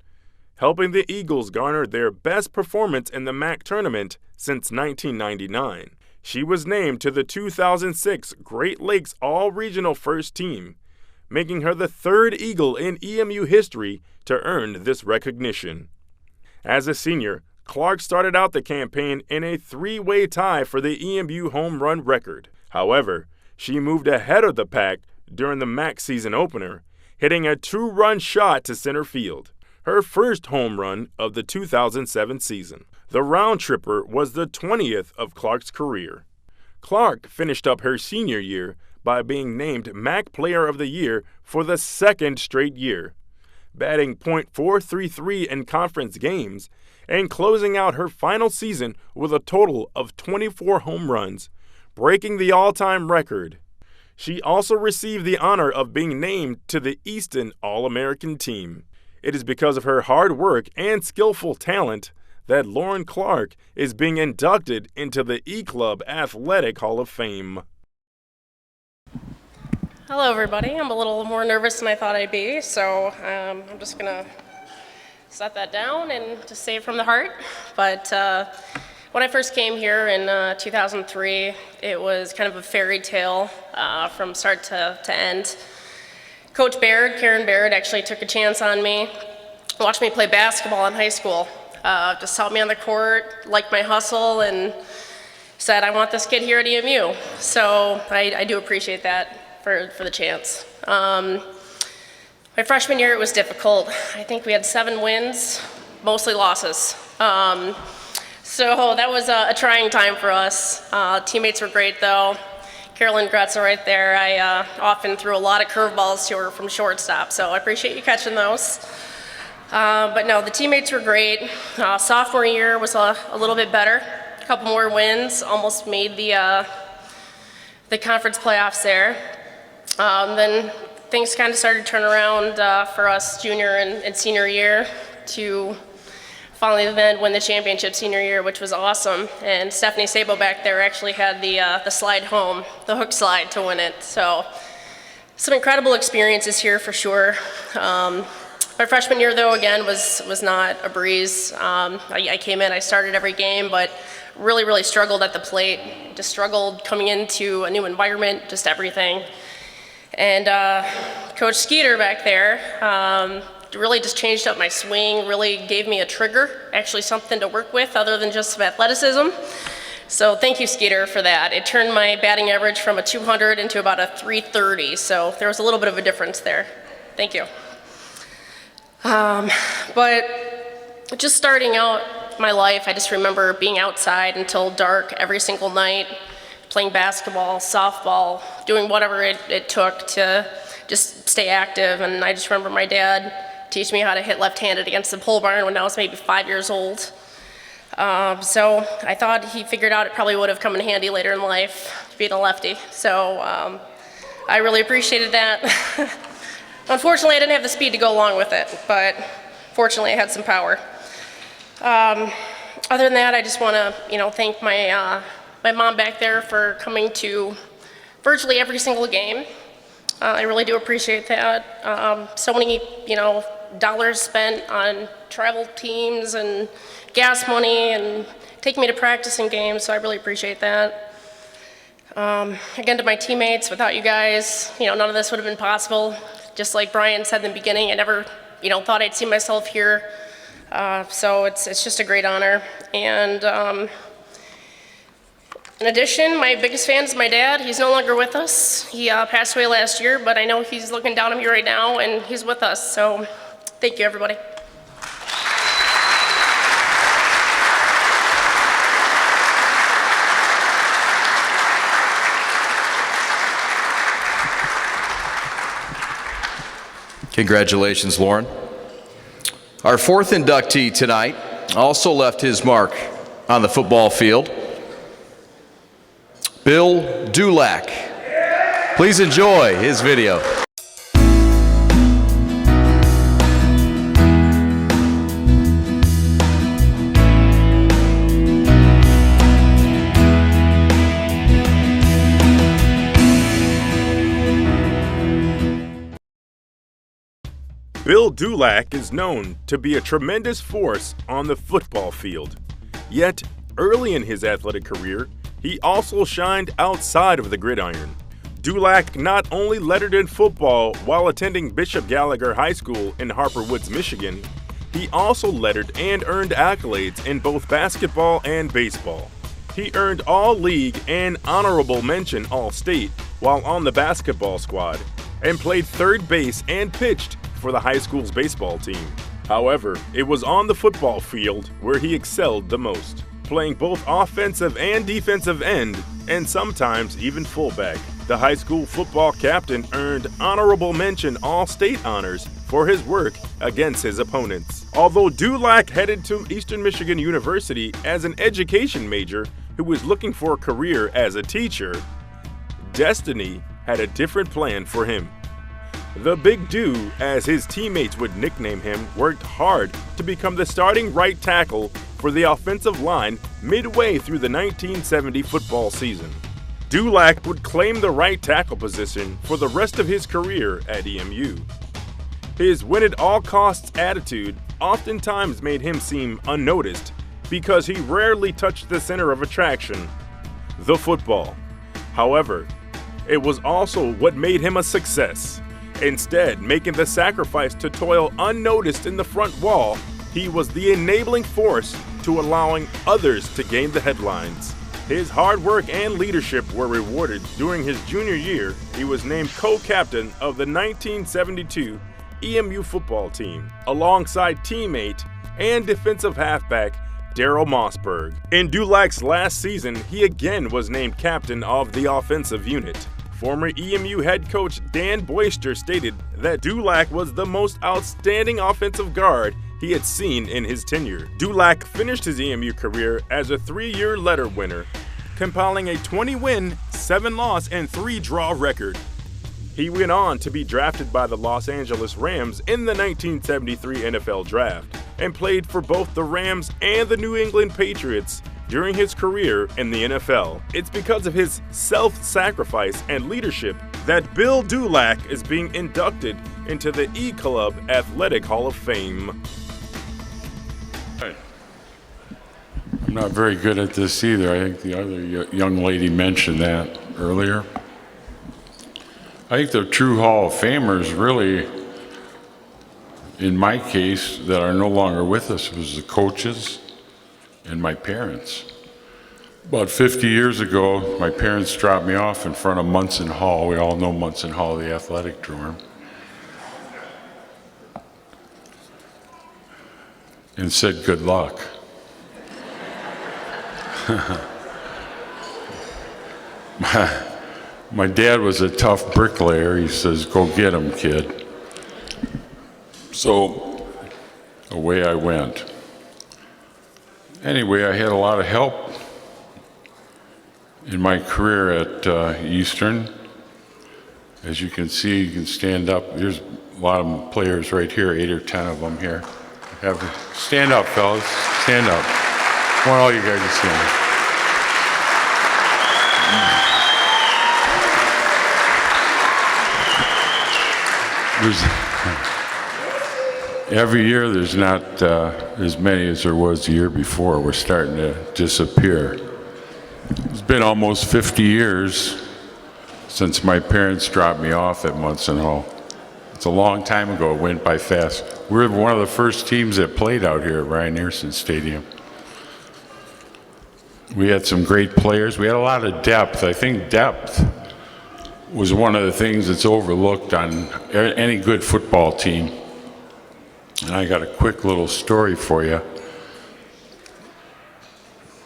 helping the Eagles garner their best performance in the MAC tournament since 1999. She was named to the 2006 Great Lakes All-Regional First Team, making her the 3rd Eagle in EMU history to earn this recognition. As a senior, Clark started out the campaign in a 3-way tie for the EMU home run record. However, she moved ahead of the pack during the MAC season opener, hitting a 2-run shot to center field, her first home run of the 2007 season. The round tripper was the 20th of Clark's career. Clark finished up her senior year by being named MAC Player of the Year for the 2nd straight year, batting .433 in conference games and closing out her final season with a total of 24 home runs, breaking the all-time record. She also received the honor of being named to the Easton All-American team. It is because of her hard work and skillful talent that Lauren Clark is being inducted into the E-Club Athletic Hall of Fame. Hello, everybody. I'm a little more nervous than I thought I'd be, so I'm just going to set that down and just say it from the heart. But when I first came here in 2003, it was kind of a fairy tale from start to end. Coach Baird, Karen Baird, actually took a chance on me, watched me play basketball in high school, just saw me on the court, liked my hustle, and said, I want this kid here at EMU. So I do appreciate that for the chance. My freshman year, it was difficult. I think we had 7 wins, mostly losses. So that was a trying time for us. Teammates were great, though. Carolyn Gretzel right there. I often threw a lot of curveballs to her from shortstop, so I appreciate you catching those. But no, the teammates were great. Sophomore year was a little bit better. A couple more wins, almost made the conference playoffs there. Then things kind of started to turn around for us junior and senior year to finally then win the championship senior year, which was awesome. And Stephanie Sabo back there actually had the slide home, the hook slide to win it. So some incredible experiences here for sure. My freshman year, though, again, was not a breeze. I came in, I started every game, but really struggled at the plate. Just struggled coming into a new environment, just everything. And Coach Skeeter back there really just changed up my swing, really gave me a trigger, actually something to work with other than just some athleticism. So thank you, Skeeter, for that. It turned my batting average from a 200 into about a 330, so there was a little bit of a difference there. Thank you. But just starting out my life, I just remember being outside until dark every single night, playing basketball, softball, doing whatever it took to just stay active. And I just remember my dad teaching me how to hit left-handed against the pole barn when I was maybe 5 years old. So I thought he figured out it probably would have come in handy later in life, being a lefty. So I really appreciated that. Unfortunately, I didn't have the speed to go along with it, but fortunately I had some power. Other than that, I just want to, thank my mom back there for coming to virtually every single game. I really do appreciate that. So many, dollars spent on travel teams and gas money and taking me to practice and games, so I really appreciate that. Again, to my teammates, without you guys, none of this would have been possible. Just like Brian said in the beginning, I never, thought I'd see myself here. So it's just a great honor. And in addition, my biggest fan is my dad. He's no longer with us. He passed away last year, but I know he's looking down at me right now, and he's with us. So thank you, everybody. Congratulations, Lauren. Our fourth inductee tonight also left his mark on the football field. Bill Dulac. Please enjoy his video. Bill Dulac is known to be a tremendous force on the football field. Yet, early in his athletic career, he also shined outside of the gridiron. Dulac not only lettered in football while attending Bishop Gallagher High School in Harper Woods, Michigan, he also lettered and earned accolades in both basketball and baseball. He earned All-League and Honorable Mention All-State while on the basketball squad, and played third base and pitched for the high school's baseball team. However, it was on the football field where he excelled the most, playing both offensive and defensive end, and sometimes even fullback. The high school football captain earned Honorable Mention All-State honors for his work against his opponents. Although Dulac headed to Eastern Michigan University as an education major who was looking for a career as a teacher, destiny had a different plan for him. The Big Do, as his teammates would nickname him, worked hard to become the starting right tackle for the offensive line midway through the 1970 football season. Dulac would claim the right tackle position for the rest of his career at EMU. His win-at-all-costs attitude oftentimes made him seem unnoticed because he rarely touched the center of attraction, the football. However, it was also what made him a success. Instead, making the sacrifice to toil unnoticed in the front wall, he was the enabling force to allowing others to gain the headlines. His hard work and leadership were rewarded. During his junior year, he was named co-captain of the 1972 EMU football team, alongside teammate and defensive halfback Daryl Mossberg. In Dulac's last season, he again was named captain of the offensive unit. Former EMU head coach Dan Boyster stated that Dulac was the most outstanding offensive guard he had seen in his tenure. Dulac finished his EMU career as a 3-year letter winner, compiling a 20-win, 7-loss, and 3-draw record. He went on to be drafted by the Los Angeles Rams in the 1973 NFL Draft and played for both the Rams and the New England Patriots during his career in the NFL. It's because of his self-sacrifice and leadership that Bill Dulac is being inducted into the E-Club Athletic Hall of Fame. I'm not very good at this either. I think the other young lady mentioned that earlier. I think the true Hall of Famers really, in my case, that are no longer with us was the coaches and my parents. About 50 years ago, my parents dropped me off in front of Munson Hall. We all know Munson Hall, the athletic dorm. And said, good luck. My dad was a tough bricklayer. He says, "Go get 'em, kid." So away I went. Anyway, I had a lot of help in my career at Eastern. As you can see, you can stand up. There's a lot of players right here, 8 or 10 of them here. Stand up, fellas. Stand up. I want all you guys to stand up. Every year there's not as many as there was the year before. We're starting to disappear. It's been almost 50 years since my parents dropped me off at Munson Hall. It's a long time ago. It went by fast. We were one of the first teams that played out here at Rynearson Stadium. We had some great players. We had a lot of depth. I think depth was one of the things that's overlooked on any good football team. And I got a quick little story for you.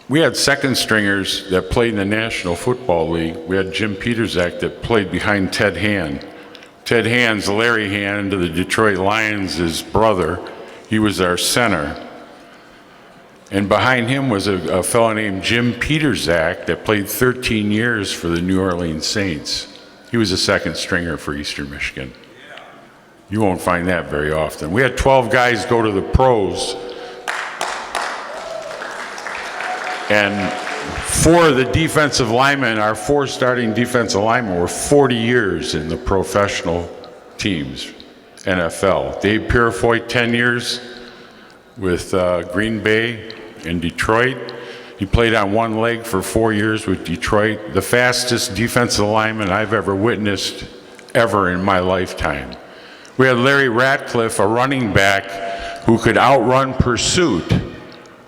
We had second stringers that played in the National Football League. We had Jim Peterzak that played behind Ted Hand. Ted Hand's Larry Hand of the Detroit Lions, his brother. He was our center. And behind him was a fellow named Jim Peterzak that played 13 years for the New Orleans Saints. He was a second stringer for Eastern Michigan. You won't find that very often. We had 12 guys go to the pros. And 4 of the defensive linemen, our 4 starting defensive linemen, were 40 years in the professional teams, NFL. Dave Purifoy, 10 years with Green Bay and Detroit. He played on one leg for 4 years with Detroit. The fastest defensive lineman I've ever witnessed ever in my lifetime. We had Larry Ratcliffe, a running back who could outrun pursuit.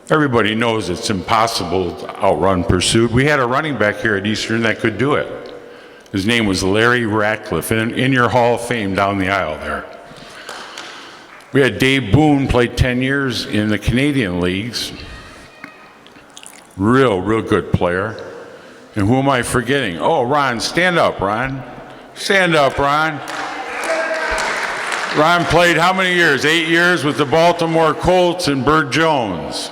Everybody knows it's impossible to outrun pursuit. We had a running back here at Eastern that could do it. His name was Larry Ratcliffe, in your Hall of Fame down the aisle there. We had Dave Boone, played 10 years in the Canadian leagues. Real good player. And who am I forgetting? Oh, Ron, stand up, Ron. Stand up, Ron. Ron played how many years? 8 years with the Baltimore Colts and Burt Jones.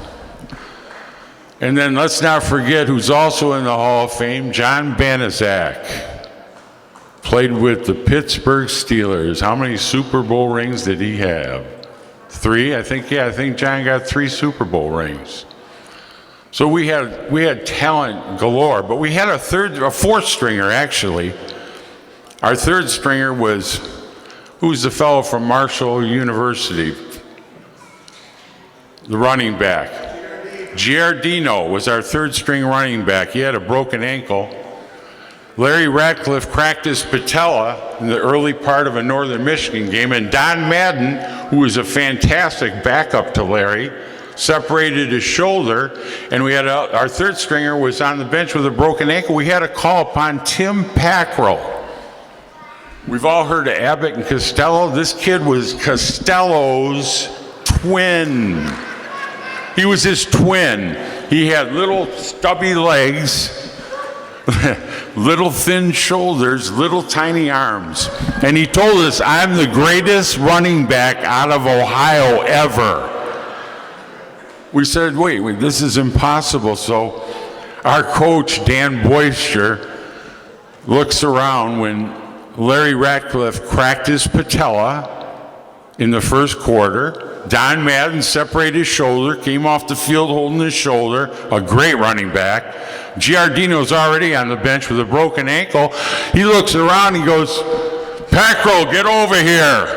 And then let's not forget who's also in the Hall of Fame, John Banaszak. Played with the Pittsburgh Steelers. How many Super Bowl rings did he have? 3, I think. Yeah, I think John got 3 Super Bowl rings. So we had talent galore, but we had a 4th stringer actually. Our 3rd stringer was, who's the fellow from Marshall University? The running back. Giardino was our 3rd string running back. He had a broken ankle. Larry Ratcliffe cracked his patella in the early part of a Northern Michigan game, and Don Madden, who was a fantastic backup to Larry, separated his shoulder, and we had our 3rd stringer was on the bench with a broken ankle. We had to call upon Tim Packrell. We've all heard of Abbott and Costello. This kid was Costello's twin. He was his twin. He had little stubby legs, little thin shoulders, little tiny arms. And he told us, "I'm the greatest running back out of Ohio ever." We said, wait, this is impossible. So our coach, Dan Boyster, looks around when Larry Ratcliffe cracked his patella in the first quarter. Don Madden separated his shoulder, came off the field holding his shoulder, a great running back. Giardino's already on the bench with a broken ankle. He looks around, he goes, "Packrell, get over here."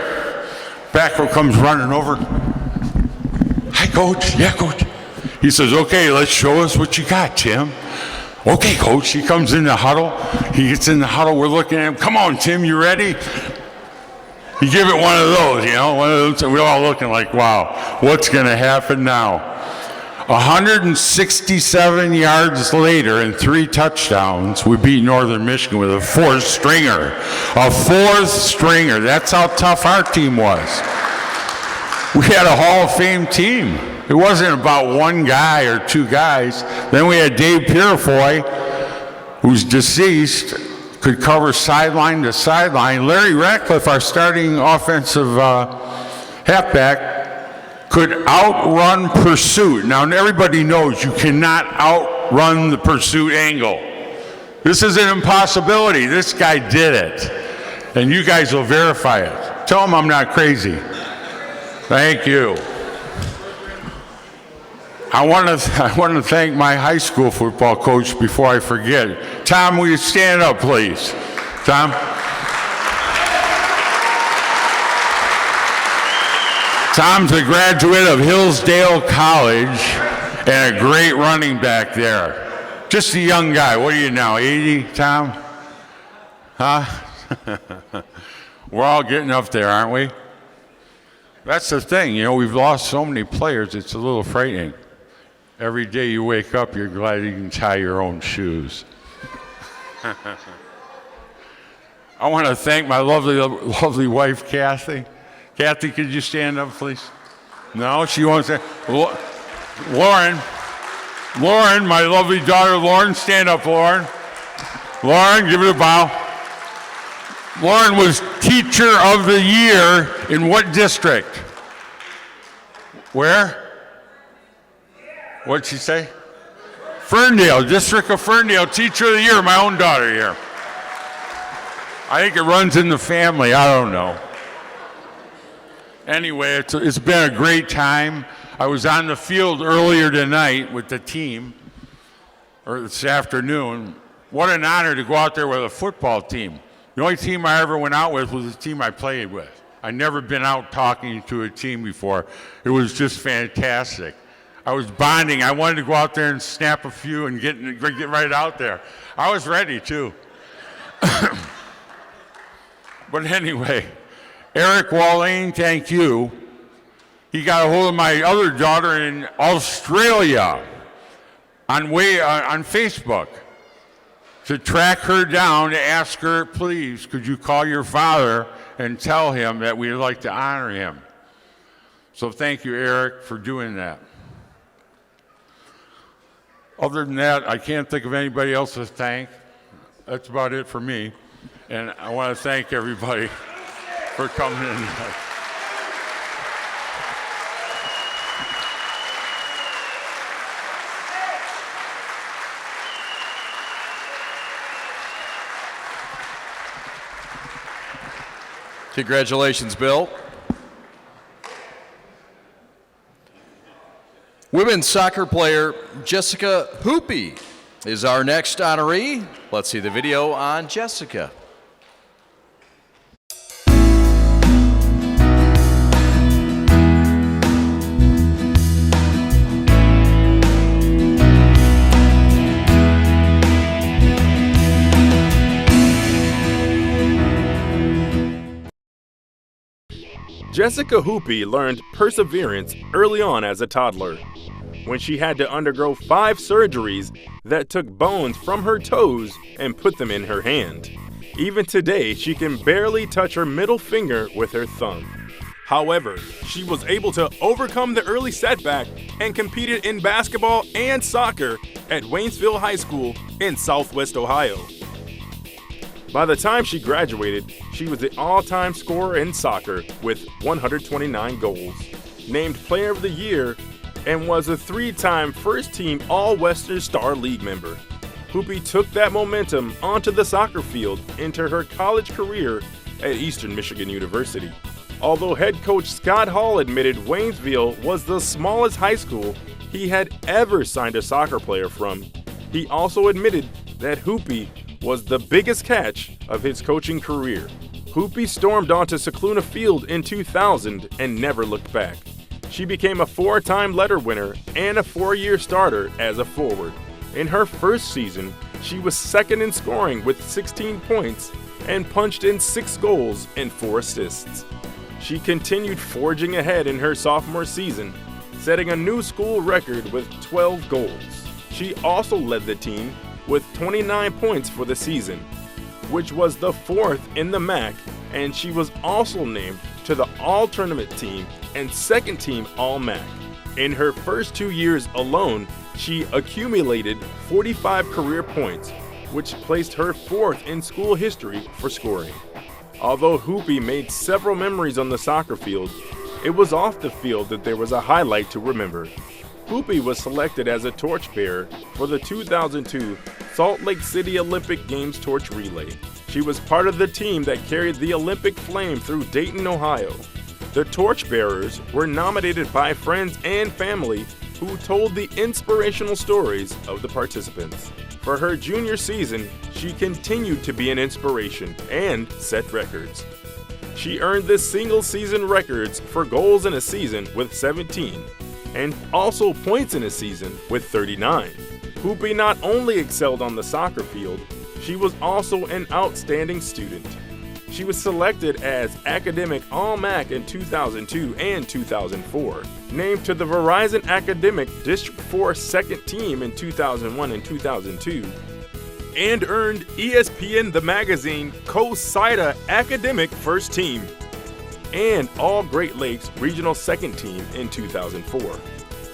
Packrell comes running over. "Hi, Coach." "Yeah, Coach." He says, "Okay, let's show us what you got, Tim." "Okay, Coach." He comes in the huddle. He gets in the huddle. We're looking at him. "Come on, Tim, you ready?" You give it one of those, one of those. We're all looking like, wow, what's going to happen now? 167 yards later and 3 touchdowns, we beat Northern Michigan with a 4th stringer. A 4th stringer. That's how tough our team was. We had a Hall of Fame team. It wasn't about one guy or 2 guys. Then we had Dave Purifoy, who's deceased, could cover sideline to sideline. Larry Ratcliffe, our starting offensive halfback, could outrun pursuit. Now, everybody knows you cannot outrun the pursuit angle. This is an impossibility. This guy did it. And you guys will verify it. Tell him I'm not crazy. Thank you. I want to thank my high school football coach before I forget. Tom, will you stand up, please? Tom? Tom's a graduate of Hillsdale College and a great running back there. Just a young guy. What are you now, 80, Tom? Huh? We're all getting up there, aren't we? That's the thing, you know, we've lost so many players, it's a little frightening. Every day you wake up, you're glad you can tie your own shoes. I want to thank my lovely wife, Kathy. Kathy, could you stand up, please? No, she won't stand. Lauren, my lovely daughter, Lauren, stand up, Lauren. Lauren, give it a bow. Lauren was Teacher of the Year in what district? Where? What'd she say? Ferndale, District of Ferndale, Teacher of the Year, my own daughter here. I think it runs in the family, I don't know. Anyway, it's been a great time. I was on the field earlier tonight with the team, or this afternoon. What an honor to go out there with a football team. The only team I ever went out with was the team I played with. I'd never been out talking to a team before. It was just fantastic. I was bonding. I wanted to go out there and snap a few and get right out there. I was ready too. But anyway, Eric Wallane, thank you. He got a hold of my other daughter in Australia on Facebook to track her down, to ask her, please, could you call your father and tell him that we'd like to honor him. So thank you, Eric, for doing that. Other than that, I can't think of anybody else to thank. That's about it for me. And I want to thank everybody for coming in. Congratulations, Bill. Women's soccer player Jessica Hoopy is our next honoree. Let's see the video on Jessica. Jessica Hoopy learned perseverance early on as a toddler, when she had to undergo 5 surgeries that took bones from her toes and put them in her hand. Even today, she can barely touch her middle finger with her thumb. However, she was able to overcome the early setback and competed in basketball and soccer at Waynesville High School in Southwest Ohio. By the time she graduated, she was the all-time scorer in soccer with 129 goals, named Player of the Year, and was a 3-time first-team All-Western Star League member. Hoopy took that momentum onto the soccer field into her college career at Eastern Michigan University. Although head coach Scott Hall admitted Waynesville was the smallest high school he had ever signed a soccer player from, he also admitted that Hoopy was the biggest catch of his coaching career. Hoopy stormed onto Scicluna Field in 2000 and never looked back. She became a 4-time letter winner and a 4-year starter as a forward. In her first season, she was second in scoring with 16 points and punched in 6 goals and 4 assists. She continued forging ahead in her sophomore season, setting a new school record with 12 goals. She also led the team with 29 points for the season, which was the 4th in the MAC, and she was also named to the All-Tournament team and 2nd team All-MAC. In her first 2 years alone, she accumulated 45 career points, which placed her 4th in school history for scoring. Although Hoopy made several memories on the soccer field, it was off the field that there was a highlight to remember. Hoopy was selected as a torchbearer for the 2002 Salt Lake City Olympic Games torch relay. She was part of the team that carried the Olympic flame through Dayton, Ohio. The torchbearers were nominated by friends and family who told the inspirational stories of the participants. For her junior season, she continued to be an inspiration and set records. She earned the single-season records for goals in a season with 17, and also points in a season with 39. Hoopy not only excelled on the soccer field, she was also an outstanding student. She was selected as Academic All-MAC in 2002 and 2004, named to the Verizon Academic District 4 second team in 2001 and 2002, and earned ESPN The Magazine Co-SIDA Academic First Team, and All Great Lakes Regional Second Team in 2004.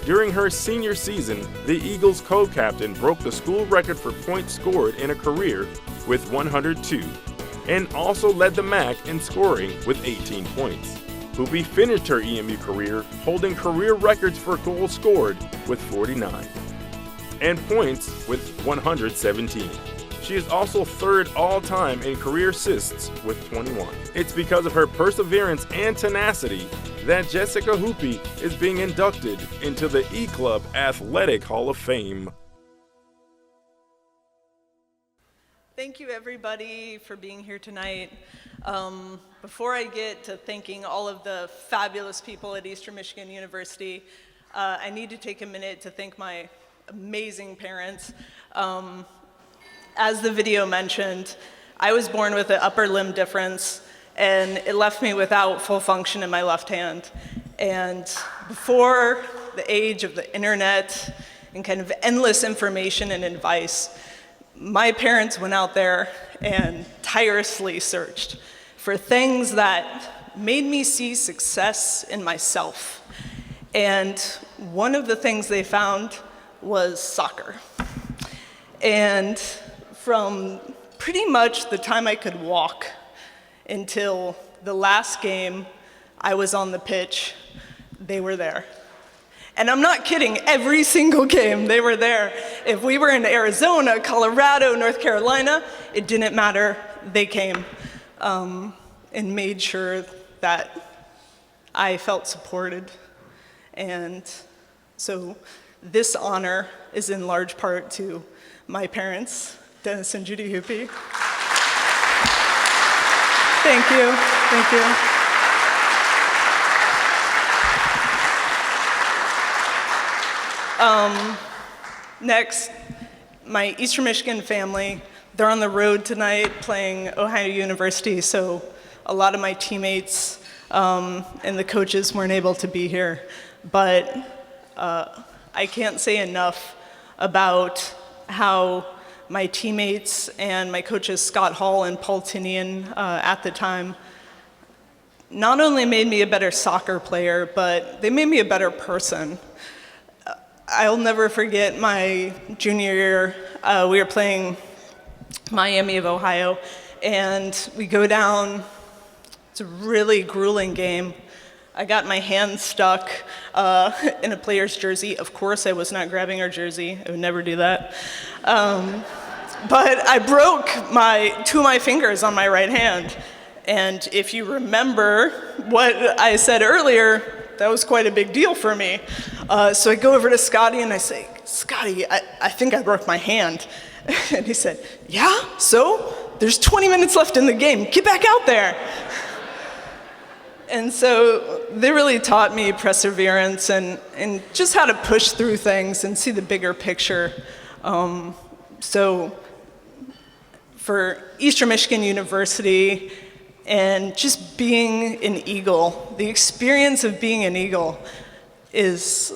During her senior season, the Eagles co-captain broke the school record for points scored in a career with 102, and also led the MAC in scoring with 18 points. Hoopy finished her EMU career holding career records for goals scored with 49, and points with 117. She is also 3rd all-time in career assists with 21. It's because of her perseverance and tenacity that Jessica Hoopy is being inducted into the E-Club Athletic Hall of Fame. Thank you, everybody, for being here tonight. Before I get to thanking all of the fabulous people at Eastern Michigan University, I need to take a minute to thank my amazing parents. As the video mentioned, I was born with an upper limb difference, and it left me without full function in my left hand. And before the age of the internet and kind of endless information and advice, my parents went out there and tirelessly searched for things that made me see success in myself. And one of the things they found was soccer. And from pretty much the time I could walk until the last game I was on the pitch, they were there. And I'm not kidding, every single game they were there. If we were in Arizona, Colorado, North Carolina, it didn't matter, they came and made sure that I felt supported. And so this honor is in large part to my parents, Dennis and Judy Hoopy. Thank you, thank you. Next, my Eastern Michigan family, they're on the road tonight playing Ohio University, so a lot of my teammates and the coaches weren't able to be here. But I can't say enough about how my teammates and my coaches, Scott Hall and Paul Tinian, at the time, not only made me a better soccer player, but they made me a better person. I'll never forget my junior year. We were playing Miami of Ohio, and we go down. It's a really grueling game. I got my hand stuck in a player's jersey. Of course, I was not grabbing her jersey. I would never do that. But I broke two of my fingers on my right hand. And if you remember what I said earlier, that was quite a big deal for me. So I go over to Scotty and I say, Scotty, I think I broke my hand. And he said, yeah, so? There's 20 minutes left in the game. Get back out there. And so they really taught me perseverance and just how to push through things and see the bigger picture. So for Eastern Michigan University and just being an Eagle, the experience of being an Eagle is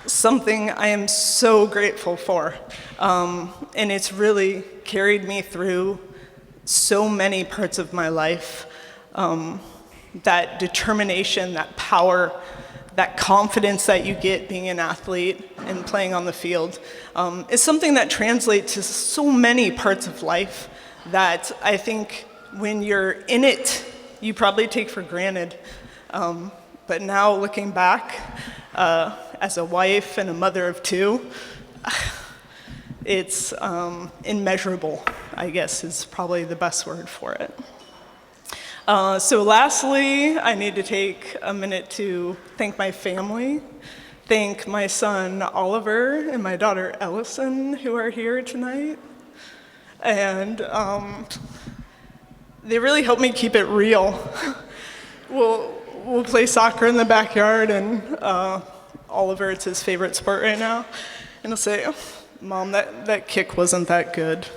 something I am so grateful for. And it's really carried me through so many parts of my life. That determination, that power that confidence that you get being an athlete and playing on the field is something that translates to so many parts of life that I think when you're in it, you probably take for granted. But now looking back, as a wife and a mother of two, it's immeasurable, I guess is probably the best word for it. So lastly, I need to take a minute to thank my family, thank my son Oliver and my daughter Ellison who are here tonight. And they really helped me keep it real. We'll play soccer in the backyard, and Oliver, it's his favorite sport right now, and he'll say, "Mom, that kick wasn't that good."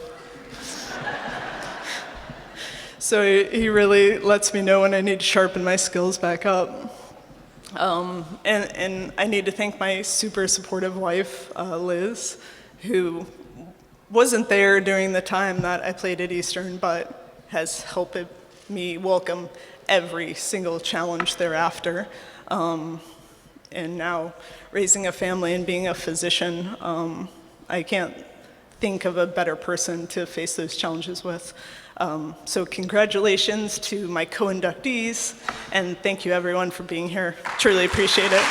So he really lets me know when I need to sharpen my skills back up. And I need to thank my super supportive wife, Liz, who wasn't there during the time that I played at Eastern, but has helped me welcome every single challenge thereafter. And now raising a family and being a physician, I can't think of a better person to face those challenges with. So congratulations to my co-inductees, and thank you everyone for being here. Truly appreciate it.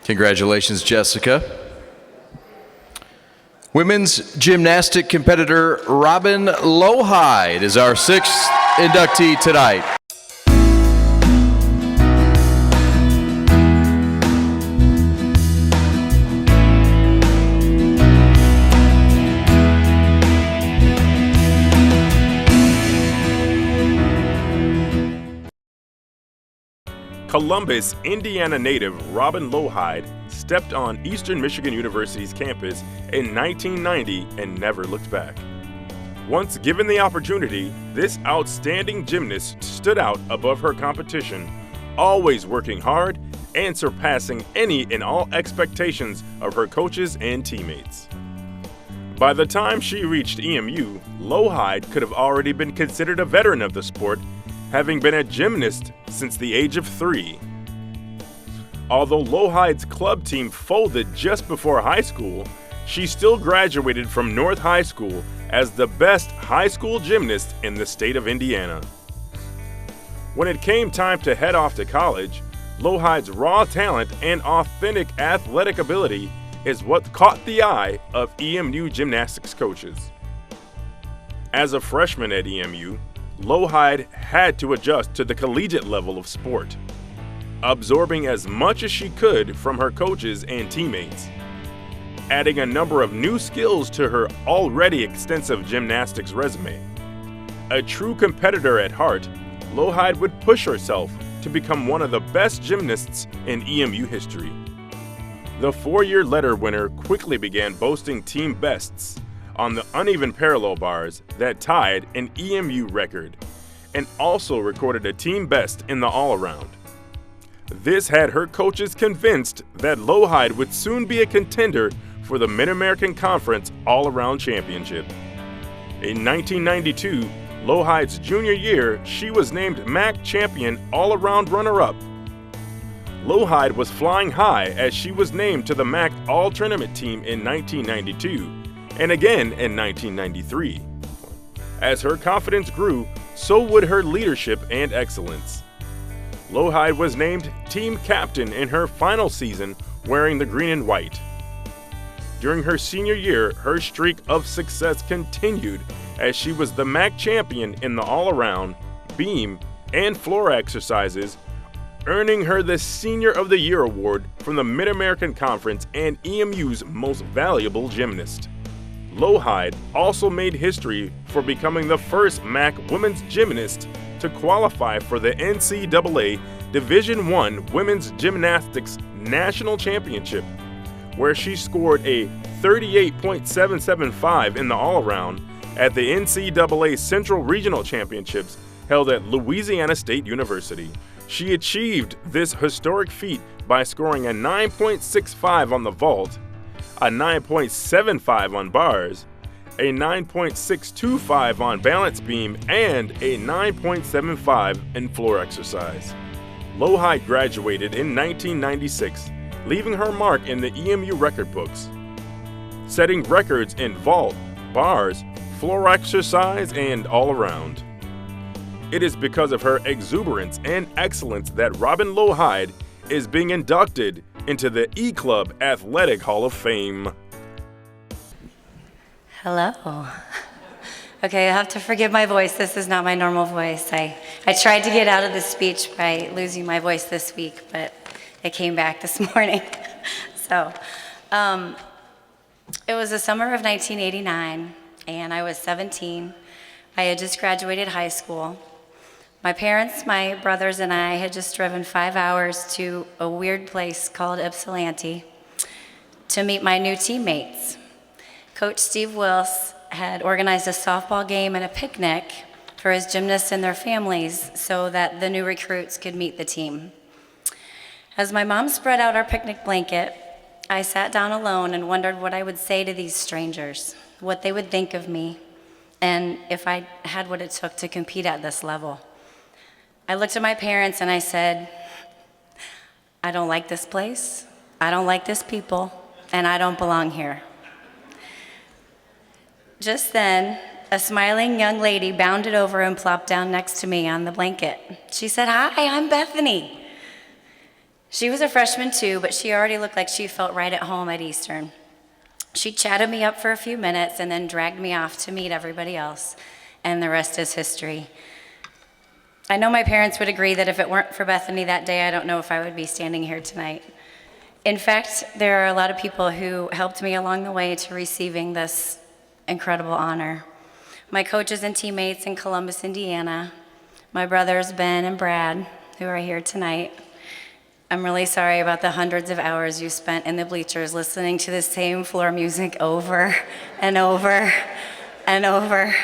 Congratulations, Jessica. Women's gymnastic competitor Robin Lowhide is our 6th inductee tonight. Columbus, Indiana native Robin Lowhide stepped on Eastern Michigan University's campus in 1990 and never looked back. Once given the opportunity, this outstanding gymnast stood out above her competition, always working hard and surpassing any and all expectations of her coaches and teammates. By the time she reached EMU, Lowhide could have already been considered a veteran of the sport, having been a gymnast since the age of 3. Although Lowhide's club team folded just before high school, she still graduated from North High School as the best high school gymnast in the state of Indiana. When it came time to head off to college, Lowhide's raw talent and authentic athletic ability is what caught the eye of EMU gymnastics coaches. As a freshman at EMU, Lowhide had to adjust to the collegiate level of sport, absorbing as much as she could from her coaches and teammates. Adding a number of new skills to her already extensive gymnastics resume. A true competitor at heart, Lowhide would push herself to become one of the best gymnasts in EMU history. The 4-year letter winner quickly began boasting team bests on the uneven parallel bars that tied an EMU record, and also recorded a team best in the all-around. This had her coaches convinced that Lowhide would soon be a contender for the Mid-American Conference All-Around Championship. In 1992, Lowhide's junior year, she was named MAC Champion All-Around Runner-Up. Lowhide was flying high as she was named to the MAC All-Tournament team in 1992 and again in 1993. As her confidence grew, so would her leadership and excellence. Lowhide was named team captain in her final season wearing the green and white. During her senior year, her streak of success continued as she was the MAC champion in the all-around, beam, and floor exercises, earning her the Senior of the Year award from the Mid-American Conference and EMU's Most Valuable Gymnast. Lowhide also made history for becoming the first MAC women's gymnast to qualify for the NCAA Division I Women's Gymnastics National Championship, where she scored a 38.775 in the all-around at the NCAA Central Regional Championships held at Louisiana State University. She achieved this historic feat by scoring a 9.65 on the vault, a 9.75 on bars, a 9.625 on balance beam, and a 9.75 in floor exercise. Lohide graduated in 1996, leaving her mark in the EMU record books, setting records in vault, bars, floor exercise, and all around. It is because of her exuberance and excellence that Robin Lohide is being inducted into the E-Club Athletic Hall of Fame. Hello. Okay, I have to forgive my voice. This is not my normal voice. I tried to get out of the speech by losing my voice this week, but it came back this morning. So, it was the summer of 1989, and I was 17. I had just graduated high school. My parents, my brothers, and I had just driven 5 hours to a weird place called Ypsilanti to meet my new teammates. Coach Steve Wills had organized a softball game and a picnic for his gymnasts and their families so that the new recruits could meet the team. As my mom spread out our picnic blanket, I sat down alone and wondered what I would say to these strangers, what they would think of me, and if I had what it took to compete at this level. I looked at my parents and I said, I don't like this place, I don't like this people, and I don't belong here. Just then, a smiling young lady bounded over and plopped down next to me on the blanket. She said, "Hi, I'm Bethany." She was a freshman too, but she already looked like she felt right at home at Eastern. She chatted me up for a few minutes and then dragged me off to meet everybody else, and the rest is history. I know my parents would agree that if it weren't for Bethany that day, I don't know if I would be standing here tonight. In fact, there are a lot of people who helped me along the way to receiving this incredible honor. My coaches and teammates in Columbus, Indiana, my brothers Ben and Brad, who are here tonight. I'm really sorry about the hundreds of hours you spent in the bleachers listening to the same floor music over and over and over.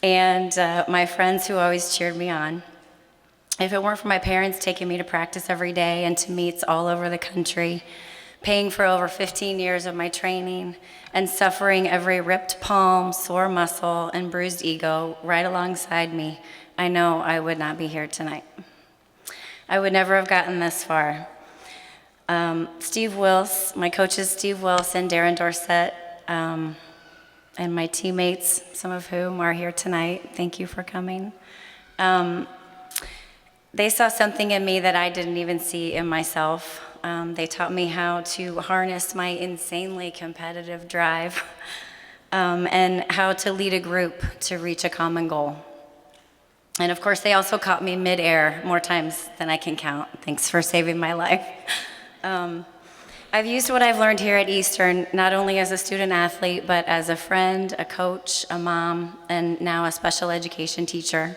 And my friends who always cheered me on. If it weren't for my parents taking me to practice every day and to meets all over the country, paying for over 15 years of my training, and suffering every ripped palm, sore muscle, and bruised ego right alongside me, I know I would not be here tonight. I would never have gotten this far. Steve Wills, my coaches Steve Wills and Darren Dorsett, and my teammates, some of whom are here tonight, thank you for coming. They saw something in me that I didn't even see in myself. They taught me how to harness my insanely competitive drive and how to lead a group to reach a common goal. And of course, they also caught me midair more times than I can count. Thanks for saving my life. I've used what I've learned here at Eastern, not only as a student athlete, but as a friend, a coach, a mom, and now a special education teacher.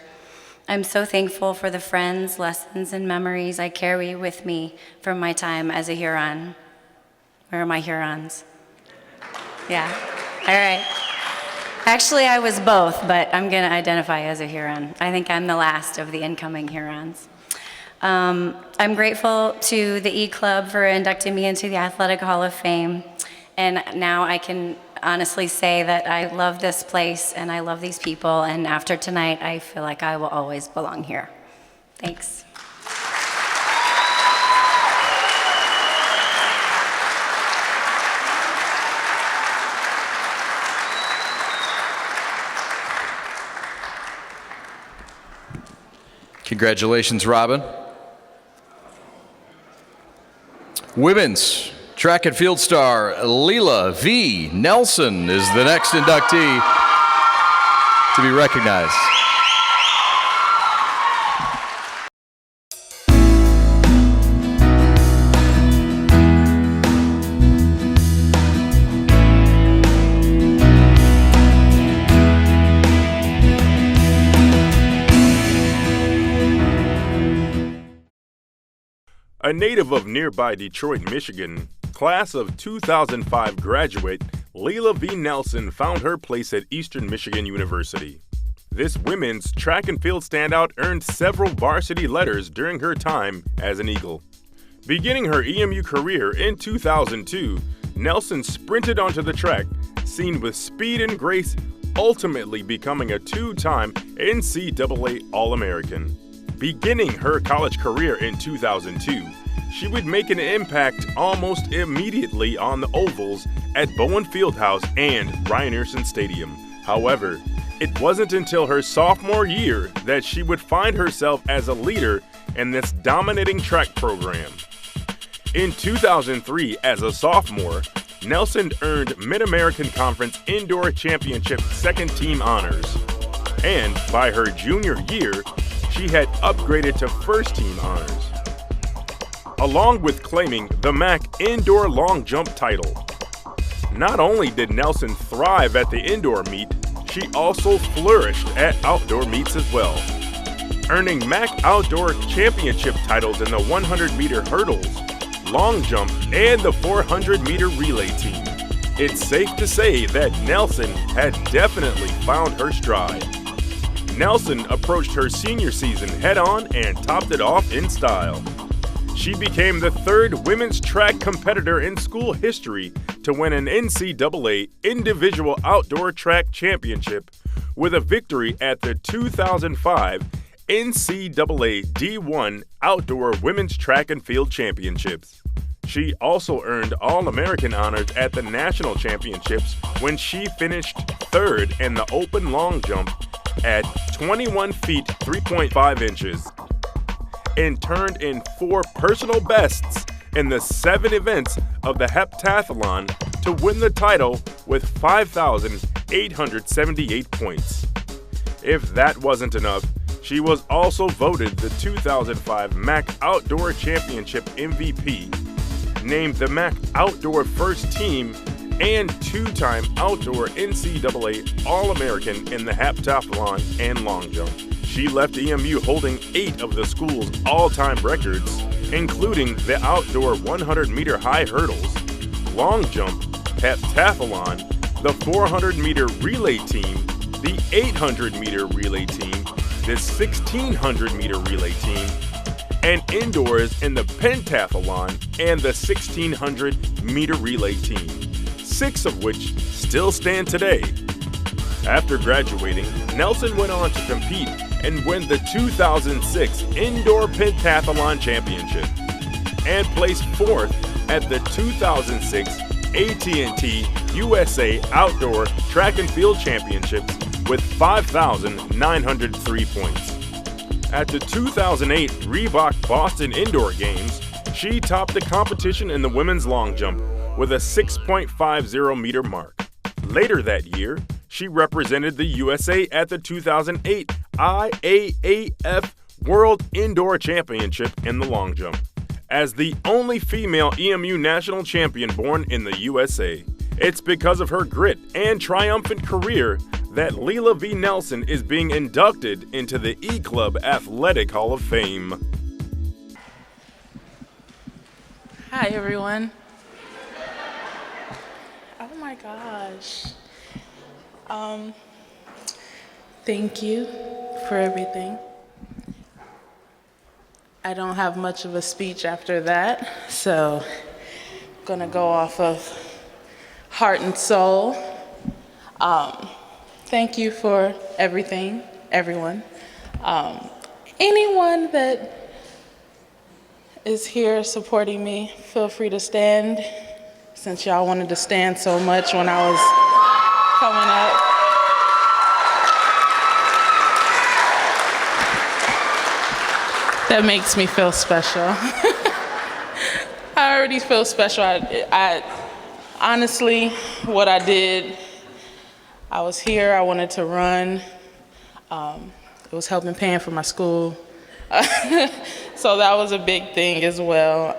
I'm so thankful for the friends, lessons, and memories I carry with me from my time as a Huron. Where are my Hurons? Yeah, all right. Actually, I was both, but I'm gonna identify as a Huron. I think I'm the last of the incoming Hurons. I'm grateful to the E-Club for inducting me into the Athletic Hall of Fame. And now I can honestly say that I love this place and I love these people. And after tonight, I feel like I will always belong here. Thanks. Congratulations, Robin. Women's track and field star Leela V. Nelson is the next inductee to be recognized. A native of nearby Detroit, Michigan, class of 2005 graduate Leela V. Nelson found her place at Eastern Michigan University. This women's track and field standout earned several varsity letters during her time as an Eagle. Beginning her EMU career in 2002, Nelson sprinted onto the track, seen with speed and grace, ultimately becoming a two-time NCAA All-American. Beginning her college career in 2002, she would make an impact almost immediately on the ovals at Bowen Fieldhouse and Ryerson Stadium. However, it wasn't until her sophomore year that she would find herself as a leader in this dominating track program. In 2003, as a sophomore, Nelson earned Mid-American Conference Indoor Championship second team honors. And by her junior year, she had upgraded to first team honors, along with claiming the MAC Indoor Long Jump title. Not only did Nelson thrive at the indoor meet, she also flourished at outdoor meets as well, earning MAC Outdoor Championship titles in the 100-meter hurdles, long jump, and the 400-meter relay team. It's safe to say that Nelson had definitely found her stride. Nelson approached her senior season head-on and topped it off in style. She became the third women's track competitor in school history to win an NCAA Individual Outdoor Track Championship with a victory at the 2005 NCAA D1 Outdoor Women's Track and Field Championships. She also earned All-American honors at the National Championships when she finished third in the open long jump at 21 feet 3.5 inches and turned in 4 personal bests in the 7 events of the heptathlon to win the title with 5,878 points. If that wasn't enough, she was also voted the 2005 MAC Outdoor Championship MVP, named the MAC Outdoor First Team, and 2-time Outdoor NCAA All-American in the heptathlon and long jump. She left EMU holding 8 of the school's all-time records, including the outdoor 100-meter high hurdles, long jump, heptathlon, the 400-meter relay team, the 800-meter relay team, the 1600-meter relay team, and indoors in the pentathlon and the 1600-meter relay team, 6 of which still stand today. After graduating, Nelson went on to compete and win the 2006 Indoor Pentathlon Championship and placed 4th at the 2006 AT&T USA Outdoor Track and Field Championships with 5,903 points. At the 2008 Reebok Boston Indoor Games, she topped the competition in the women's long jump with a 6.50 meter mark. Later that year, she represented the USA at the 2008 IAAF World Indoor Championship in the long jump, as the only female EMU national champion born in the USA. It's because of her grit and triumphant career that Leela V. Nelson is being inducted into the E-Club Athletic Hall of Fame. Hi, everyone. Oh my gosh. Thank you for everything. I don't have much of a speech after that, so I'm gonna go off of heart and soul. Thank you for everything, everyone. Anyone that is here supporting me, feel free to stand, since y'all wanted to stand so much when I was coming up. That makes me feel special. I already feel special. I honestly, what I did, I was here, I wanted to run. It was helping paying for my school. So that was a big thing as well.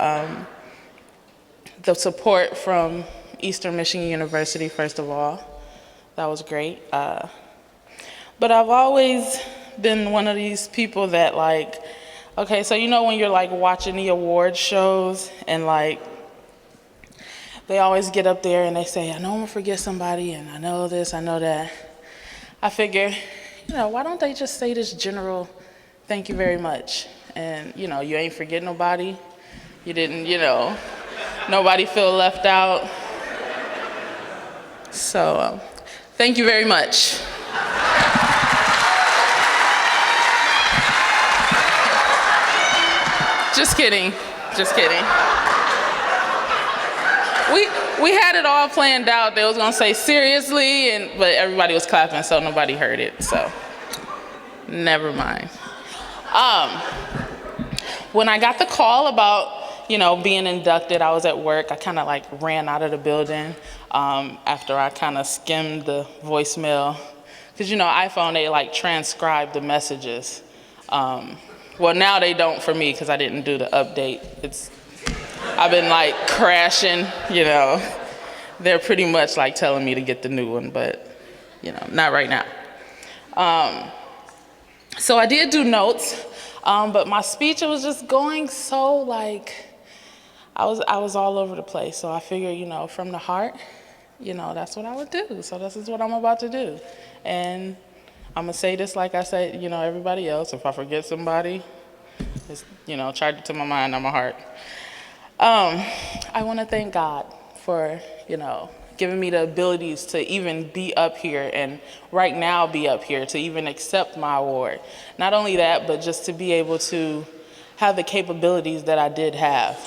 The support from Eastern Michigan University, first of all, that was great. But I've always been one of these people that like, okay, so you know when you're like watching the award shows and like, they always get up there and they say, I know I'm gonna forget somebody and I know this, I know that. I figure, you know, why don't they just say this general, thank you very much? And you know, you ain't forget nobody. You didn't, nobody feel left out. So, thank you very much. Just kidding. We had it all planned out. They was gonna say seriously, but everybody was clapping, so nobody heard it. So, never mind. When I got the call about being inducted, I was at work. I kind of ran out of the building after I kind of skimmed the voicemail, because iPhone, they transcribe the messages. Well, now they don't for me because I didn't do the update. I've been crashing, They're pretty much telling me to get the new one, but not right now. So I did do notes, but my speech, it was just going so I was all over the place. So I figured, from the heart, that's what I would do. So this is what I'm about to do. And I'm gonna say this like I say, everybody else. If I forget somebody, it's, charge it to my mind, not my heart. I want to thank God for, giving me the abilities to even be up here and right now be up here to even accept my award. Not only that, but just to be able to have the capabilities that I did have.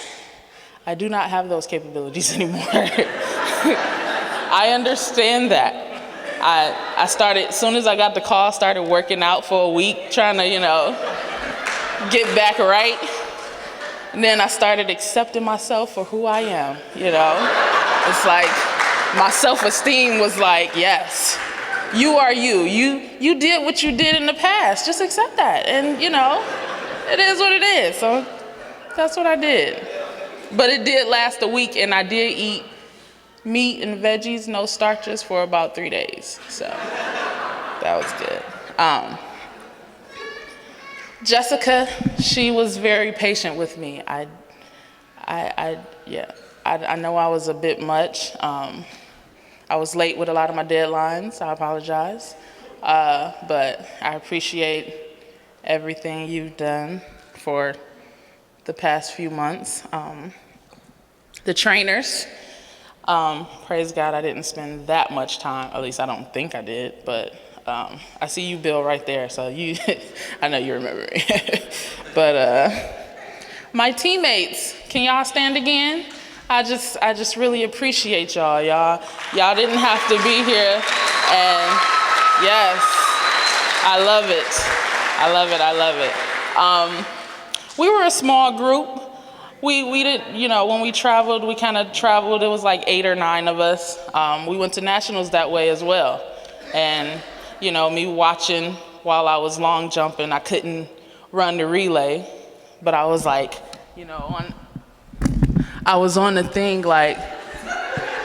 I do not have those capabilities anymore. I understand that. I started, as soon as I got the call, started working out for a week, trying to, get back right. And then I started accepting myself for who I am, It's my self-esteem was yes, you are you. You did what you did in the past. Just accept that. And, it is what it is. So that's what I did. But it did last a week, and I did eat meat and veggies, no starches, for about 3 days. So that was good. Jessica, she was very patient with me. I know I was a bit much. I was late with a lot of my deadlines. I apologize. But I appreciate everything you've done for the past few months. The trainers, praise God, I didn't spend that much time. At least I don't think I did, but I see you, Bill, right there. So I know you remember me. But my teammates, can y'all stand again? I just really appreciate y'all. Y'all didn't have to be here, and yes, I love it. We were a small group. We did, when we traveled, we kind of traveled. It was 8 or 9 of us. We went to nationals that way as well, and me watching while I was long jumping. I couldn't run the relay, but I was I was on the thing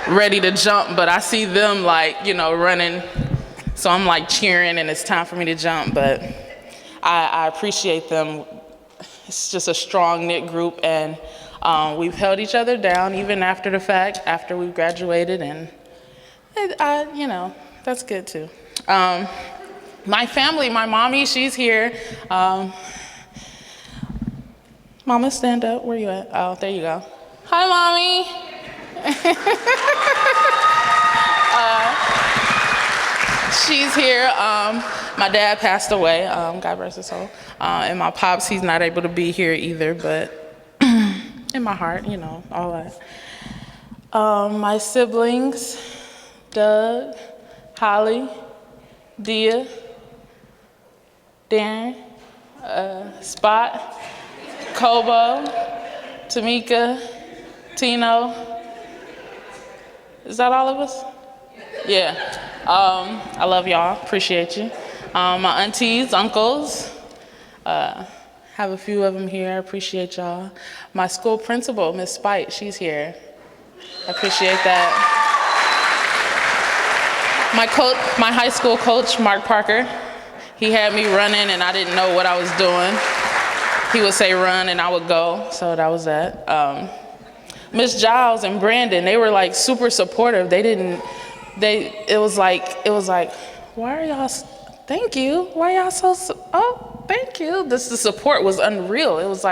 ready to jump, but I see them running, so I'm cheering, and it's time for me to jump. But I appreciate them. It's just a strong knit group, and we've held each other down even after the fact, after we've graduated, and that's good too. My family, my mommy, she's here. Mama, stand up. Where you at? Oh, there you go. Hi, Mommy. She's here. My dad passed away, God rest his soul. And my pops, he's not able to be here either, but in my heart, all that. My siblings, Doug, Holly, Dia, Darren, Spot, Kobo, Tamika, Tino. Is that all of us? Yeah. I love y'all. Appreciate you. My aunties, uncles. Have a few of them here. I appreciate y'all. My school principal, Miss Spite, she's here. I appreciate that. My high school coach, Mark Parker, he had me running and I didn't know what I was doing. He would say run and I would go, so that was that. Miss Giles and Brandon, they were super supportive. It was like, why are y'all, thank you. Why y'all so, oh, thank you. The support was unreal. It was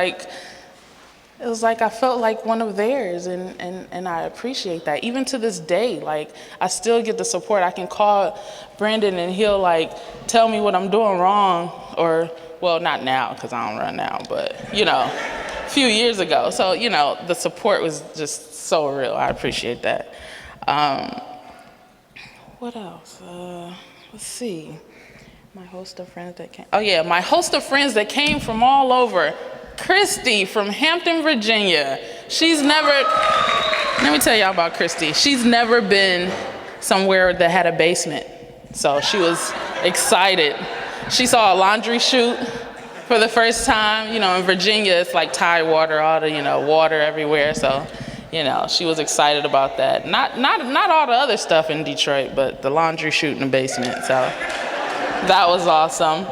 it was like I felt like one of theirs, and I appreciate that. Even to this day, like, I still get the support. I can call Brandon and he'll like tell me what I'm doing wrong, or, well, not now because I don't run now, but a few years ago. So, the support was just so real. I appreciate that. What else? Let's see. My host of friends that came. Oh yeah, my host of friends that came from all over. Christy from Hampton, Virginia. Let me tell y'all about Christy. She's never been somewhere that had a basement. So she was excited. She saw a laundry chute for the first time. In Virginia, it's like tide water, all the, water everywhere. So, she was excited about that. Not all the other stuff in Detroit, but the laundry chute in the basement. So that was awesome.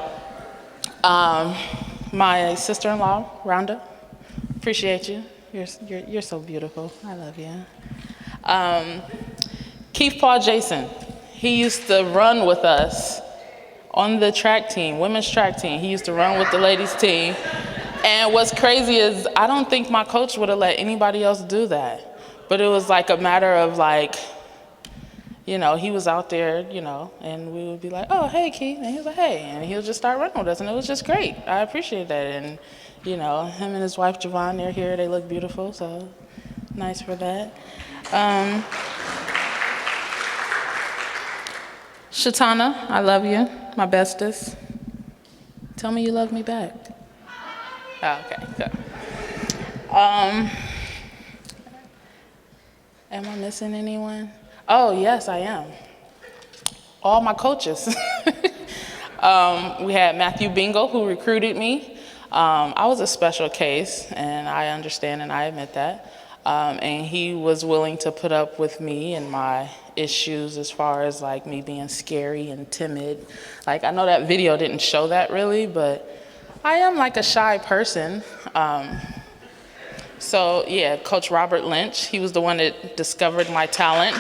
My sister-in-law, Rhonda, appreciate you. You're so beautiful. I love you. Keith Paul Jason, he used to run with us on the track team, women's track team. He used to run with the ladies team. And what's crazy is I don't think my coach would have let anybody else do that. But it was like a matter of like, he was out there, and we would be like, oh, hey, Keith. And he was like, hey. And he'll just start running with us. And it was just great. I appreciate that. And, him and his wife, Javon, they're here. They look beautiful. So nice for that. Shatana, I love you. My bestest. Tell me you love me back. Oh, okay, good. Am I missing anyone? Oh, yes, I am. All my coaches. We had Matthew Bingle, who recruited me. I was a special case, and I understand and I admit that. And he was willing to put up with me and my issues as far as like me being scary and timid. Like, I know that video didn't show that really, but I am like a shy person. So yeah, Coach Robert Lynch, he was the one that discovered my talent.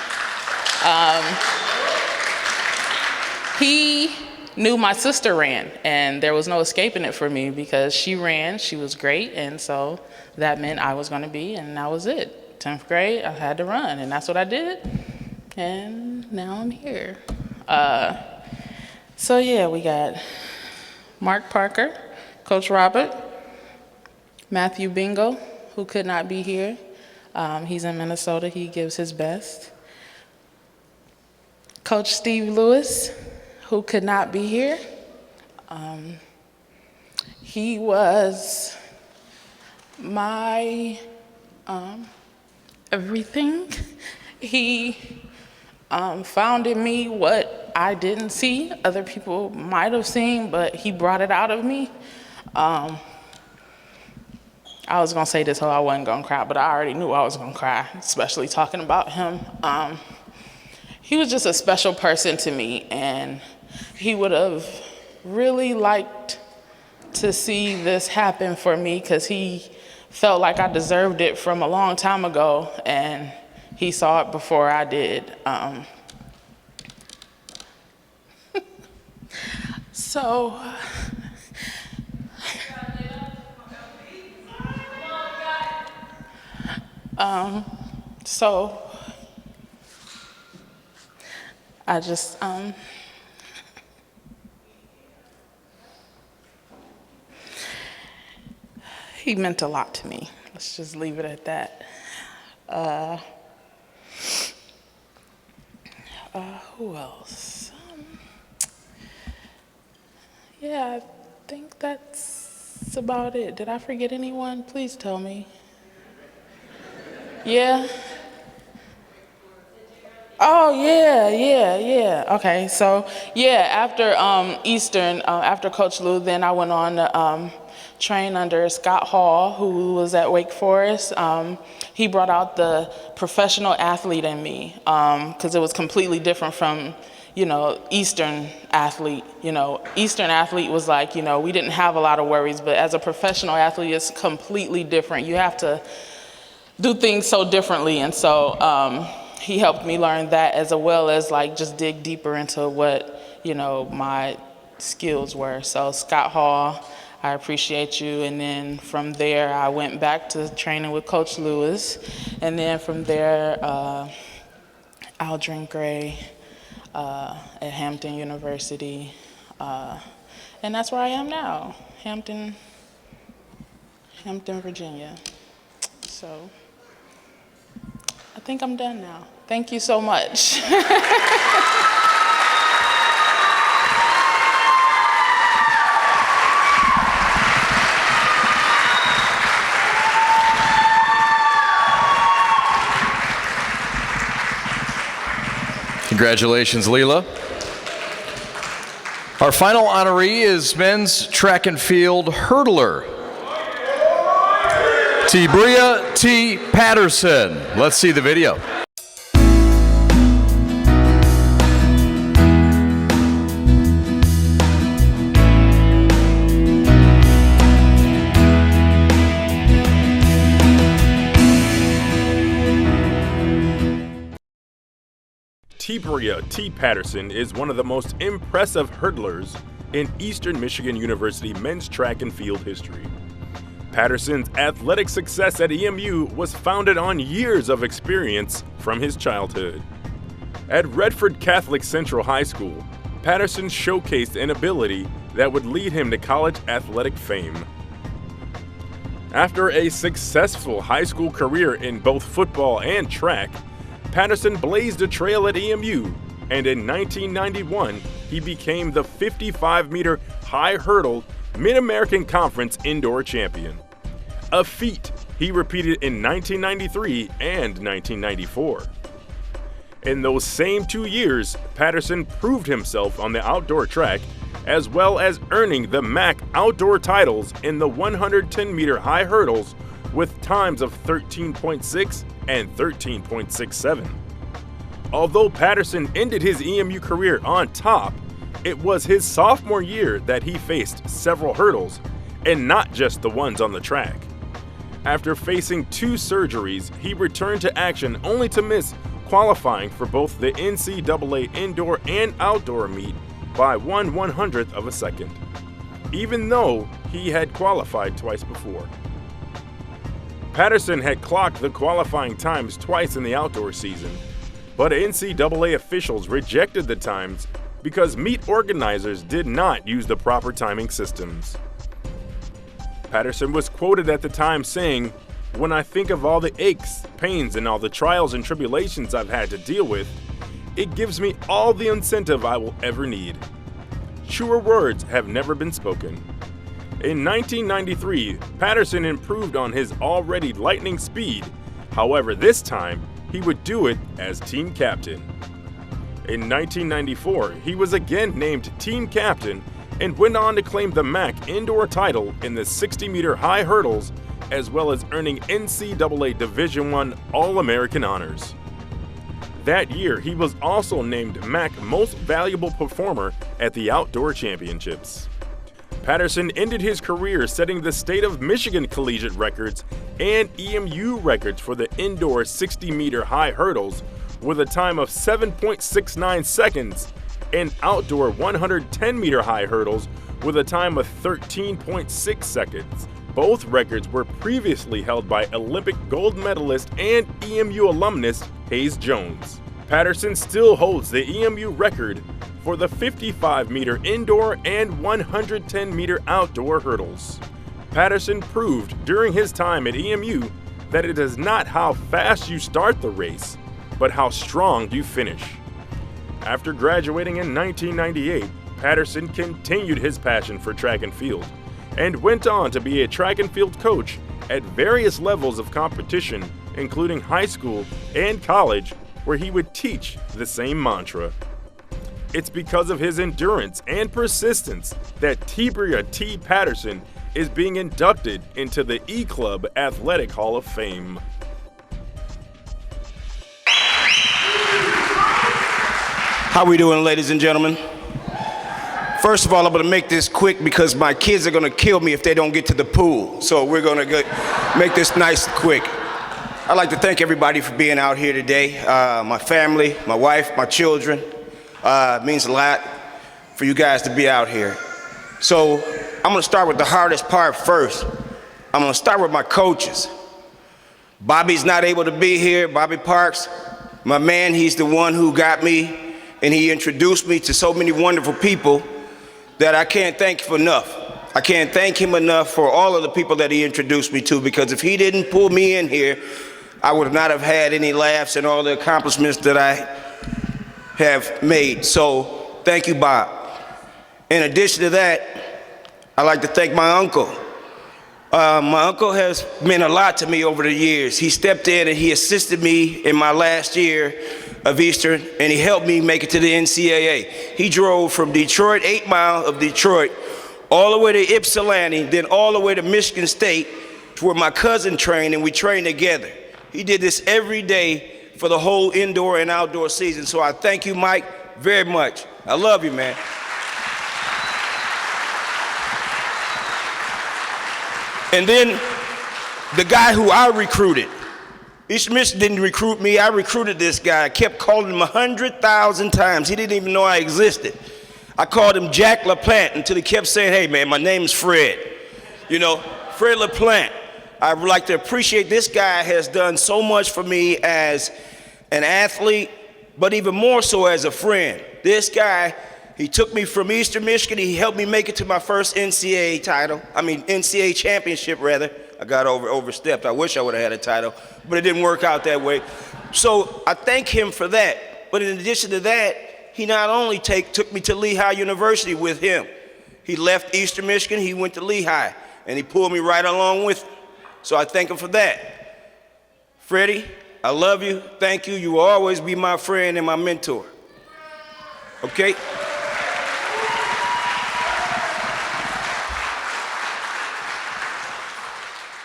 He knew my sister ran, and there was no escaping it for me because she ran, she was great, and so that meant I was gonna be, and that was it. 10th grade, I had to run, and that's what I did, and now I'm here. So yeah, we got Mark Parker, Coach Robert, Matthew Bingo, who could not be here. He's in Minnesota, he gives his best. Coach Steve Lewis, who could not be here. He was my everything. He found in me what I didn't see, other people might have seen, but he brought it out of me. I was gonna say this whole I wasn't gonna cry, but I already knew I was gonna cry, especially talking about him. He was just a special person to me, and he would have really liked to see this happen for me because he felt like I deserved it from a long time ago, and he saw it before I did. So I just, he meant a lot to me. Let's just leave it at that. Who else? Yeah, I think that's about it. Did I forget anyone? Please tell me. Yeah? Oh, yeah. Okay, so yeah, after Eastern, after Coach Lou, then I went on to train under Scott Hall, who was at Wake Forest. He brought out the professional athlete in me, because it was completely different from, Eastern athlete. Eastern athlete was like, we didn't have a lot of worries, but as a professional athlete, it's completely different. You have to do things so differently, and so he helped me learn that as well as like just dig deeper into what, my skills were. So Scott Hall, I appreciate you. And then from there, I went back to training with Coach Lewis. And then from there, Aldrin Gray at Hampton University. And that's where I am now, Hampton, Virginia. So I think I'm done now. Thank you so much. Congratulations, Leela. Our final honoree is men's track and field hurdler, Tibria T. Patterson. Let's see the video. Tibria T. Patterson is one of the most impressive hurdlers in Eastern Michigan University men's track and field history. Patterson's athletic success at EMU was founded on years of experience from his childhood. At Redford Catholic Central High School, Patterson showcased an ability that would lead him to college athletic fame. After a successful high school career in both football and track, Patterson blazed a trail at EMU, and in 1991, he became the 55-meter high hurdle Mid-American Conference indoor champion, a feat he repeated in 1993 and 1994. In those same 2 years, Patterson proved himself on the outdoor track, as well as earning the MAC outdoor titles in the 110-meter high hurdles with times of 13.6 and 13.67. Although Patterson ended his EMU career on top, it was his sophomore year that he faced several hurdles, and not just the ones on the track. After facing 2 surgeries, he returned to action only to miss qualifying for both the NCAA indoor and outdoor meet by 1/100th of a second, even though he had qualified twice before. Patterson had clocked the qualifying times twice in the outdoor season, but NCAA officials rejected the times because meet organizers did not use the proper timing systems. Patterson was quoted at the time saying, "When I think of all the aches, pains, and all the trials and tribulations I've had to deal with, it gives me all the incentive I will ever need." Truer words have never been spoken. In 1993, Patterson improved on his already lightning speed. However, this time, he would do it as team captain. In 1994, he was again named team captain and went on to claim the MAC indoor title in the 60-meter high hurdles, as well as earning NCAA Division I All-American honors. That year, he was also named MAC Most Valuable Performer at the Outdoor Championships. Patterson ended his career setting the state of Michigan collegiate records and EMU records for the indoor 60-meter high hurdles with a time of 7.69 seconds and outdoor 110-meter high hurdles with a time of 13.6 seconds. Both records were previously held by Olympic gold medalist and EMU alumnus Hayes Jones. Patterson still holds the EMU record for the 55-meter indoor and 110-meter outdoor hurdles. Patterson proved during his time at EMU that it is not how fast you start the race, but how strong you finish. After graduating in 1998, Patterson continued his passion for track and field and went on to be a track and field coach at various levels of competition, including high school and college, where he would teach the same mantra. It's because of his endurance and persistence that Tibria T. Patterson is being inducted into the E-Club Athletic Hall of Fame. How we doing, ladies and gentlemen? First of all, I'm gonna make this quick because my kids are gonna kill me if they don't get to the pool. So we're gonna make this nice and quick. I'd like to thank everybody for being out here today. My family, my wife, my children. It means a lot for you guys to be out here. So I'm gonna start with the hardest part first. I'm gonna start with my coaches. Bobby's not able to be here, Bobby Parks. My man, he's the one who got me, and he introduced me to so many wonderful people that I can't thank him enough. I can't thank him enough for all of the people that he introduced me to, because if he didn't pull me in here, I would not have had any laughs and all the accomplishments that I have made. So thank you, Bob. In addition to that, I'd like to thank my uncle. My uncle has meant a lot to me over the years. He stepped in and he assisted me in my last year of Eastern, and he helped me make it to the NCAA. He drove from Detroit, 8 miles of Detroit, all the way to Ypsilanti, then all the way to Michigan State, to where my cousin trained, and we trained together. He did this every day for the whole indoor and outdoor season. So I thank you, Mike, very much. I love you, man. And then the guy who I recruited, Eastern Michigan didn't recruit me, I recruited this guy. I kept calling him 100,000 times. He didn't even know I existed. I called him Jack LaPlante until he kept saying, hey man, my name's Fred. You know, Fred LaPlante. I would like to appreciate this guy has done so much for me as an athlete, but even more so as a friend. This guy, he took me from Eastern Michigan. He helped me make it to my first NCAA championship rather. I got overstepped. I wish I would have had a title, but it didn't work out that way. So I thank him for that. But in addition to that, he not only took me to Lehigh University with him. He left Eastern Michigan, he went to Lehigh, and he pulled me right along with him. So I thank him for that. Freddie, I love you. Thank you. You will always be my friend and my mentor. Okay?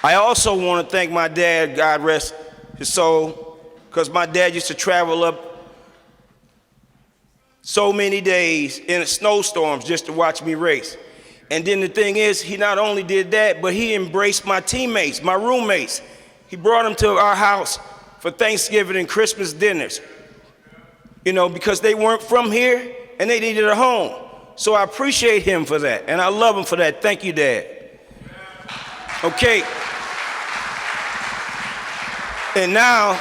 I also want to thank my dad, God rest his soul, because my dad used to travel up so many days in snowstorms just to watch me race. And then the thing is, he not only did that, but he embraced my teammates, my roommates. He brought them to our house for Thanksgiving and Christmas dinners, you know, because they weren't from here and they needed a home. So I appreciate him for that, and I love him for that. Thank you, Dad. Okay. And now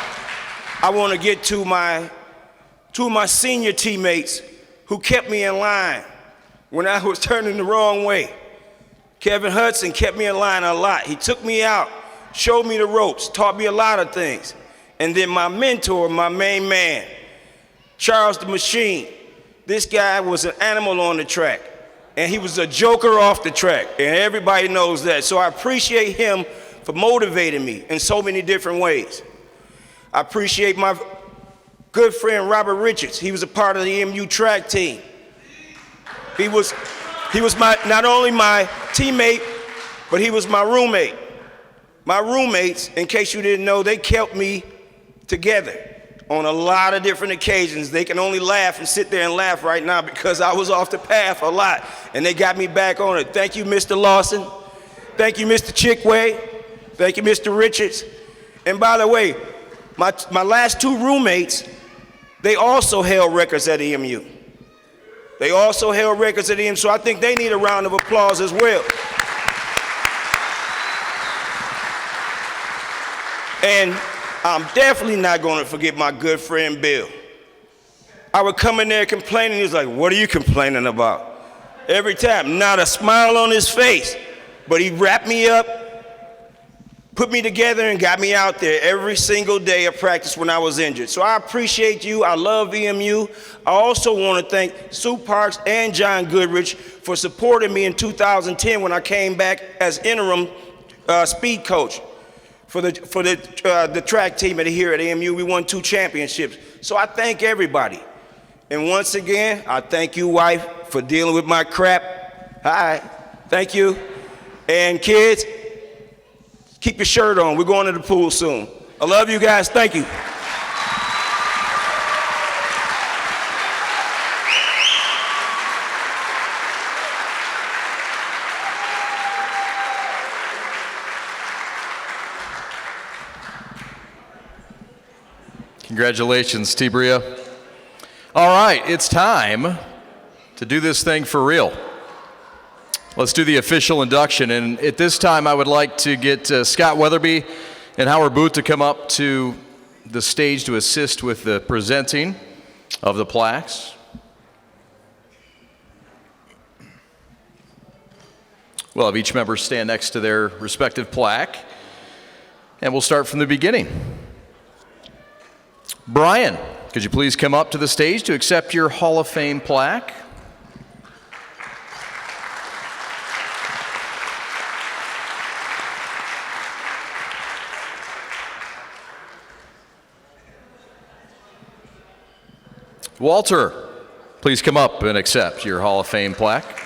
I want to get to two of my senior teammates who kept me in line when I was turning the wrong way. Kevin Hudson kept me in line a lot. He took me out, showed me the ropes, taught me a lot of things. And then my mentor, my main man, Charles the Machine. This guy was an animal on the track, and he was a joker off the track, and everybody knows that. So I appreciate him for motivating me in so many different ways. I appreciate my good friend Robert Richards. He was a part of the EMU track team. He was not only my teammate, but he was my roommate. My roommates, in case you didn't know, they kept me together on a lot of different occasions. They can only laugh and sit there and laugh right now because I was off the path a lot, and they got me back on it. Thank you, Mr. Lawson. Thank you, Mr. Chickway. Thank you, Mr. Richards. And by the way, my last two roommates, they also held records at EMU. They also held records at EMU, so I think they need a round of applause as well. And I'm definitely not going to forget my good friend Bill. I would come in there complaining. He was like, what are you complaining about? Every time, not a smile on his face, but he wrapped me up, put me together, and got me out there every single day of practice when I was injured. So I appreciate you. I love EMU. I also want to thank Sue Parks and John Goodrich for supporting me in 2010 when I came back as interim speed coach for the track team here at EMU. We won 2 championships. So I thank everybody. And once again, I thank you, wife, for dealing with my crap. All right, thank you. And kids, keep your shirt on. We're going to the pool soon. I love you guys. Thank you. Congratulations, Tibria. All right, it's time to do this thing for real. Let's do the official induction. And at this time, I would like to get Scott Weatherby and Howard Booth to come up to the stage to assist with the presenting of the plaques. We'll have each member stand next to their respective plaque. And we'll start from the beginning. Brian, could you please come up to the stage to accept your Hall of Fame plaque? Walter, please come up and accept your Hall of Fame plaque.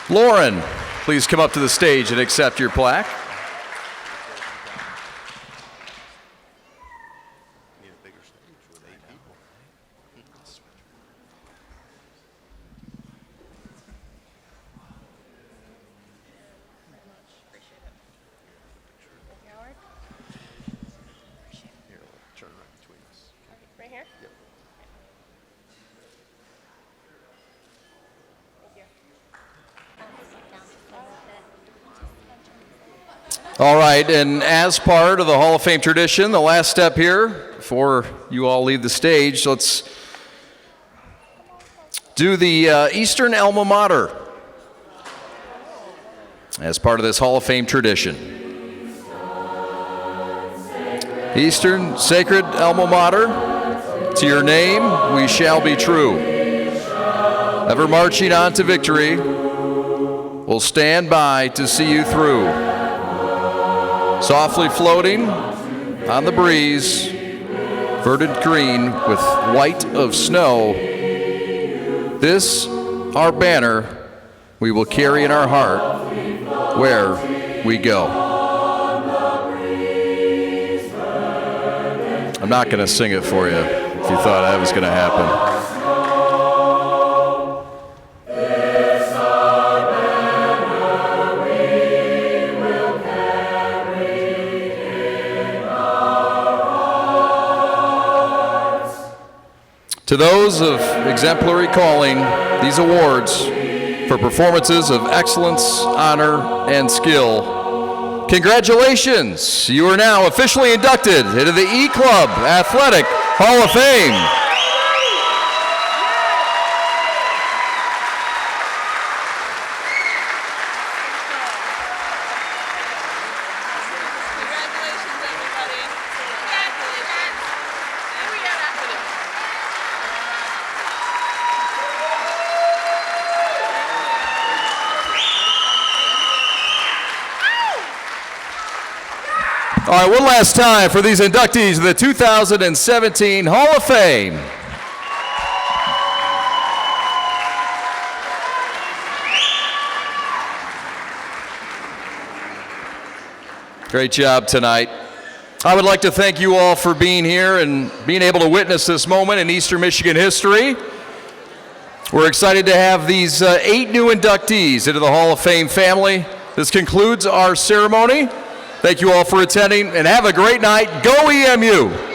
Lauren, please come up to the stage and accept your plaque. Right here? Yep. All right, and as part of the Hall of Fame tradition, the last step here, before you all leave the stage, let's do the Eastern Alma Mater as part of this Hall of Fame tradition. Eastern Sacred Alma Mater, to your name we shall be true. Ever marching on to victory, we'll stand by to see you through. Softly floating on the breeze, verdant green with white of snow, this, our banner, we will carry in our heart where we go. I'm not going to sing it for you if you thought that was going to happen. To those of exemplary calling, these awards for performances of excellence, honor, and skill. Congratulations! You are now officially inducted into the E-Club Athletic Hall of Fame. All right, one last time for these inductees of the 2017 Hall of Fame. Great job tonight. I would like to thank you all for being here and being able to witness this moment in Eastern Michigan history. We're excited to have these 8 new inductees into the Hall of Fame family. This concludes our ceremony. Thank you all for attending, and have a great night. Go EMU!